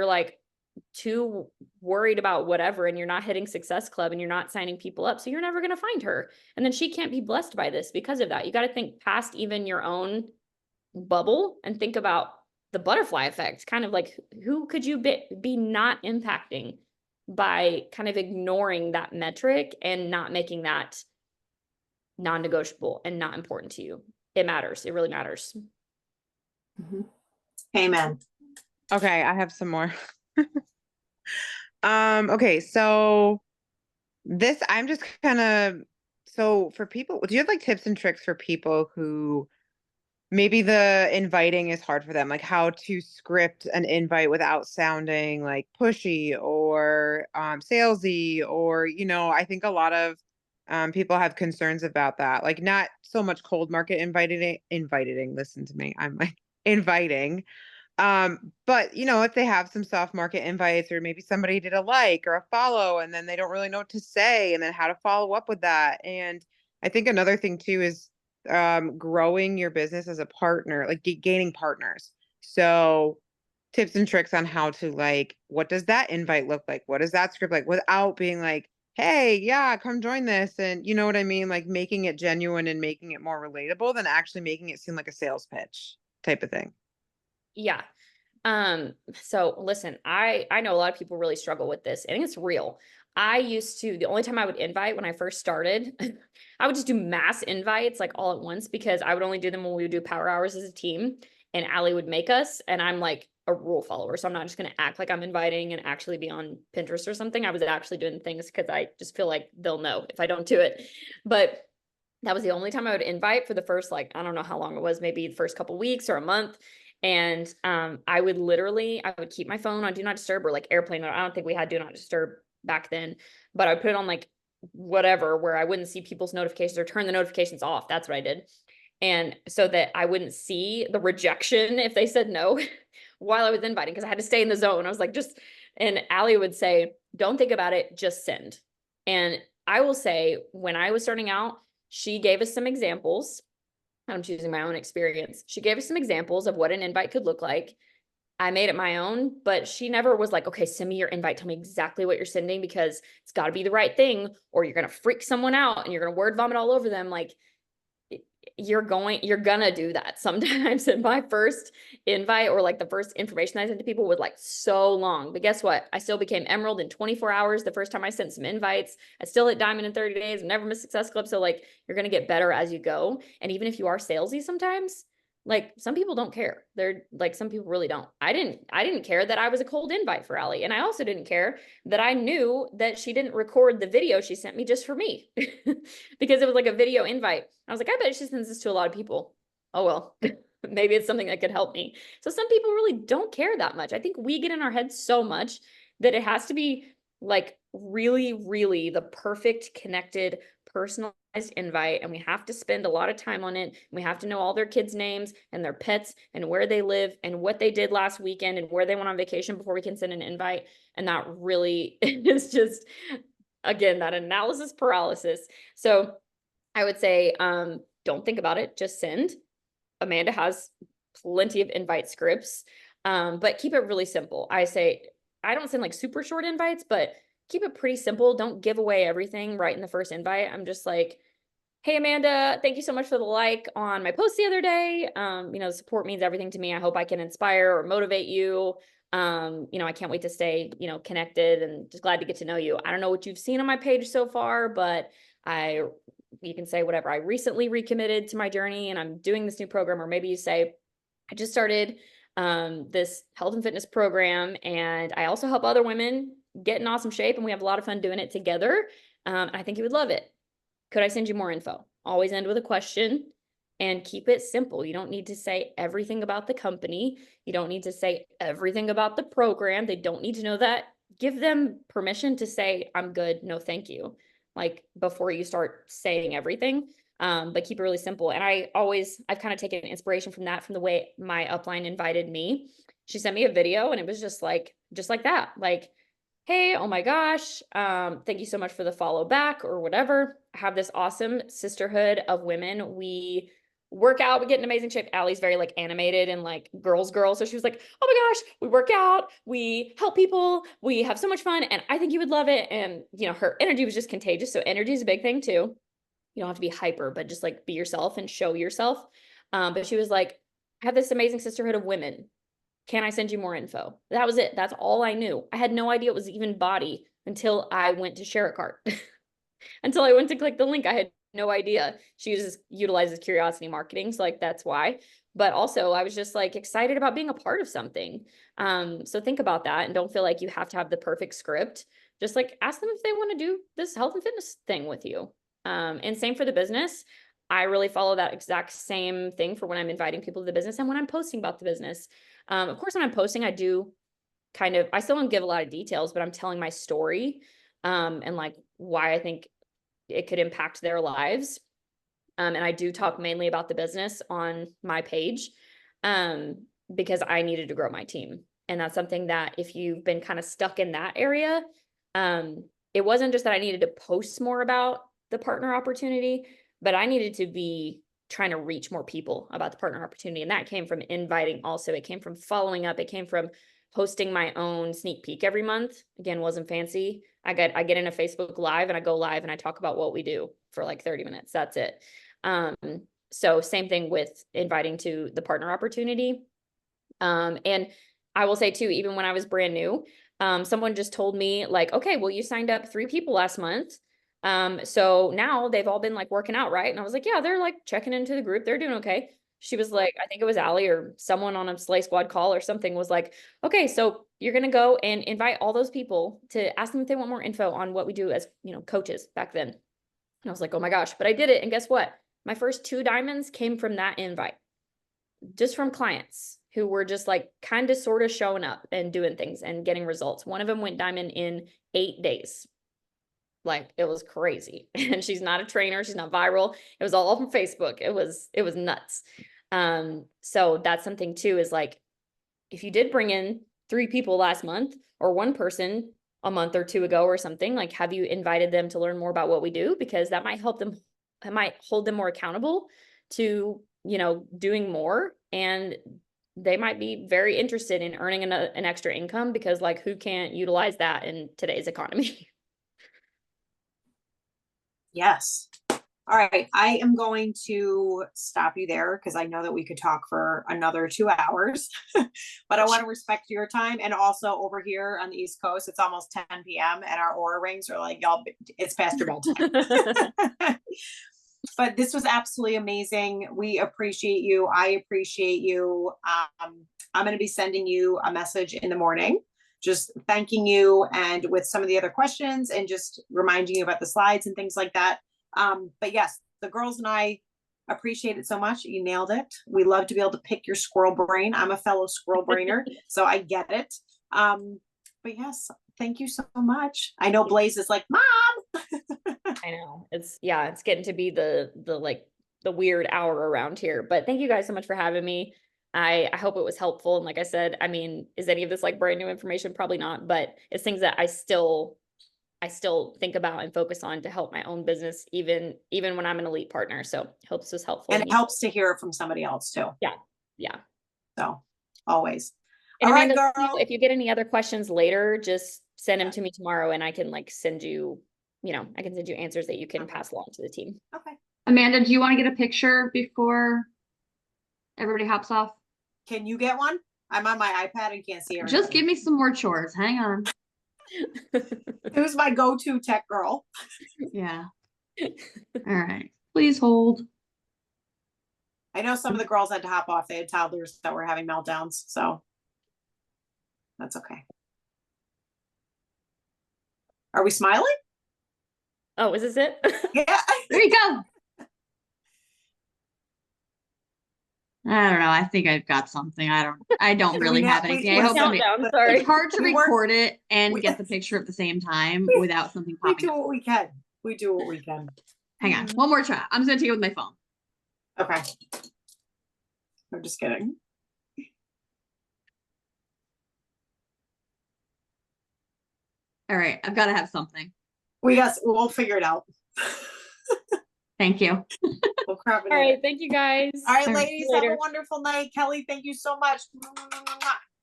like too worried about whatever, and you're not hitting Success Club and you're not signing people up. So you're never going to find her. And then she can't be blessed by this because of that. You got to think past even your own bubble and think about the butterfly effect, kind of like who could you be not impacting by kind of ignoring that metric and not making that non-negotiable and not important to you. It matters. It really matters. Amen. Okay, I have some more. Okay, so this, I'm just so for people, do you have like tips and tricks for people who maybe the inviting is hard for them, like how to script an invite without sounding like pushy or salesy, or I think a lot of people have concerns about that, like not so much cold market inviting, listen to me, I'm like inviting. But if they have some soft market invites, or maybe somebody did a like or a follow and then they don't really know what to say, and then how to follow up with that. And I think another thing too is growing your business as a partner, like gaining partners. So tips and tricks on how to like, what does that invite look like? What does that script like without being like, hey, yeah, come join this. And you know what I mean? Like making it genuine and making it more relatable than actually making it seem like a sales pitch type of thing. Yeah. So listen, I know a lot of people really struggle with this, and it's real. I used to, the only time I would invite when I first started, I would just do mass invites like all at once, because I would only do them when we would do power hours as a team, and Allie would make us, and I'm like a rule follower. So I'm not just going to act like I'm inviting and actually be on Pinterest or something. I was actually doing things because I just feel like they'll know if I don't do it. But that was the only time I would invite for the first, like, I don't know how long it was, maybe the first couple weeks or a month. And I would keep my phone on do not disturb, or like airplane mode. I don't think we had do not disturb back then, but I put it on like whatever, where I wouldn't see people's notifications, or turn the notifications off. That's what I did. And so that I wouldn't see the rejection if they said no while I was inviting, because I had to stay in the zone. I was like, and Allie would say, don't think about it, just send. And I will say, when I was starting out, she gave us some examples. I'm choosing my own experience. She gave us some examples of what an invite could look like. I made it my own, but she never was like, okay, send me your invite. Tell me exactly what you're sending, because it's got to be the right thing, or you're going to freak someone out and you're going to word vomit all over them. Like, you're gonna do that sometimes. And my first invite, or like the first information I sent to people, was like so long. But guess what? I still became Emerald in 24 hours the first time I sent some invites. I still hit Diamond in 30 days, never missed Success Club. So like, you're gonna get better as you go. And even if you are salesy sometimes, like, some people don't care. They're like, some people really don't. I didn't care that I was a cold invite for Allie. And I also didn't care that I knew that she didn't record the video she sent me just for me, because it was like a video invite. I was like, I bet she sends this to a lot of people. Oh, well, maybe it's something that could help me. So some people really don't care that much. I think we get in our heads so much that it has to be like really, really the perfect, connected, personalized invite. And we have to spend a lot of time on it. We have to know all their kids' names and their pets and where they live and what they did last weekend and where they went on vacation before we can send an invite. And that really is just, again, that analysis paralysis. So I would say, don't think about it, just send. Amanda has plenty of invite scripts, but keep it really simple. I say, I don't send like super short invites, but keep it pretty simple. Don't give away everything right in the first invite. I'm just like, hey, Amanda, thank you so much for the like on my post the other day. Support means everything to me. I hope I can inspire or motivate you. I can't wait to stay, connected, and just glad to get to know you. I don't know what you've seen on my page so far, but you can say whatever. I recently recommitted to my journey and I'm doing this new program. Or maybe you say, I just started this health and fitness program, and I also help other women get in awesome shape, and we have a lot of fun doing it together. I think you would love it. Could I send you more info? Always end with a question, and keep it simple. You don't need to say everything about the company. You don't need to say everything about the program. They don't need to know that. Give them permission to say, I'm good, no thank you, like before you start saying everything. But keep it really simple. And I've kind of taken inspiration from that, from the way my upline invited me. She sent me a video, and it was just like that. Like, hey, oh my gosh, thank you so much for the follow back, or whatever. I have this awesome sisterhood of women. We work out, we get in amazing shape. Allie's very like animated and like girl. So she was like, oh my gosh, we work out, we help people, we have so much fun, and I think you would love it. And her energy was just contagious. So energy is a big thing too. You don't have to be hyper, but just like be yourself and show yourself. But she was like, I have this amazing sisterhood of women. Can I send you more info? That was it. That's all I knew. I had no idea it was even body until I went to share a cart. Until I went to click the link, I had no idea. She just utilizes curiosity marketing. So like, that's why. But also I was just like excited about being a part of something. So think about that, and don't feel like you have to have the perfect script. Just like ask them if they want to do this health and fitness thing with you. And same for the business. I really follow that exact same thing for when I'm inviting people to the business and when I'm posting about the business. Of course, when I'm posting, I still don't give a lot of details, but I'm telling my story, and like why I think it could impact their lives. And I do talk mainly about the business on my page, because I needed to grow my team. And that's something that if you've been kind of stuck in that area, it wasn't just that I needed to post more about the partner opportunity, but I needed to be trying to reach more people about the partner opportunity. And that came from inviting also. It came from following up. It came from hosting my own sneak peek every month. Again, wasn't fancy. I get in a Facebook Live and I go live and I talk about what we do for like 30 minutes. That's it. So same thing with inviting to the partner opportunity. And I will say too, even when I was brand new, someone just told me like, okay, well, you signed up 3 people last month. So now they've all been like working out, right? And I was like, yeah, they're like checking into the group. They're doing okay. She was like, I think it was Allie or someone on a Slay Squad call or something was like, okay, so you're going to go and invite all those people to ask them if they want more info on what we do as, you know, coaches back then. And I was like, oh my gosh, but I did it. And guess what? My first 2 diamonds came from that invite, just from clients who were just like kind of sort of showing up and doing things and getting results. One of them went diamond in 8 days. Like it was crazy. And she's not a trainer. She's not viral. It was all from Facebook. It was nuts. So that's something too, is like, if you did bring in 3 people last month or 1 person a month or 2 ago or something, like, have you invited them to learn more about what we do? Because that might help them, it might hold them more accountable to, you know, doing more. And they might be very interested in earning an extra income, because like, who can't utilize that in today's economy? Yes. All right. I am going to stop you there because I know that we could talk for another 2 hours, but I want to respect your time. And also over here on the East Coast, it's almost 10 p.m. and our Oura rings are like, y'all, it's past your bedtime. But this was absolutely amazing. We appreciate you. I appreciate you. I'm going to be sending you a message in the morning, just thanking you and with some of the other questions and just reminding you about the slides and things like that. But yes, the girls and I appreciate it so much. You nailed it. We love to be able to pick your squirrel brain. I'm a fellow squirrel brainer, so I get it. But yes, thank you so much. I know Blaze is like, Mom. I know it's getting to be the like the weird hour around here, but thank you guys so much for having me. I hope it was helpful. And like I said, I mean, is any of this like brand new information? Probably not, but it's things that I still think about and focus on to help my own business, even when I'm an elite partner. So hope this was helpful. And it helps to hear it from somebody else too. Yeah. So always. And All Amanda, right, girl. if you get any other questions later, just send them to me tomorrow and I can like send you, I can send you answers that you can pass along to the team. Okay. Amanda, do you want to get a picture before everybody hops off? Can you get one? I'm on my iPad and can't see everything. Just give me some more chores. Hang on. Who's my go-to tech girl? Yeah. All right. Please hold. I know some of the girls had to hop off. They had toddlers that were having meltdowns, so that's okay. Are we smiling? Oh, is this it? Yeah. There you go. I don't know. I think I've got something. I don't really have anything. I hope sorry. it's hard to record it and get the picture at the same time without something We popping do up. what we can. We do what we can. Hang on. One more try. I'm just gonna take it with my phone. Okay. I'm just kidding. All right. I've got to have something. We'll figure it out. Thank you. We'll crap it All in. right. Thank you guys. All right, All right, ladies, have a wonderful night. Kelly, thank you so much.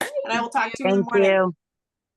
And I will talk to you in the Thank morning. you.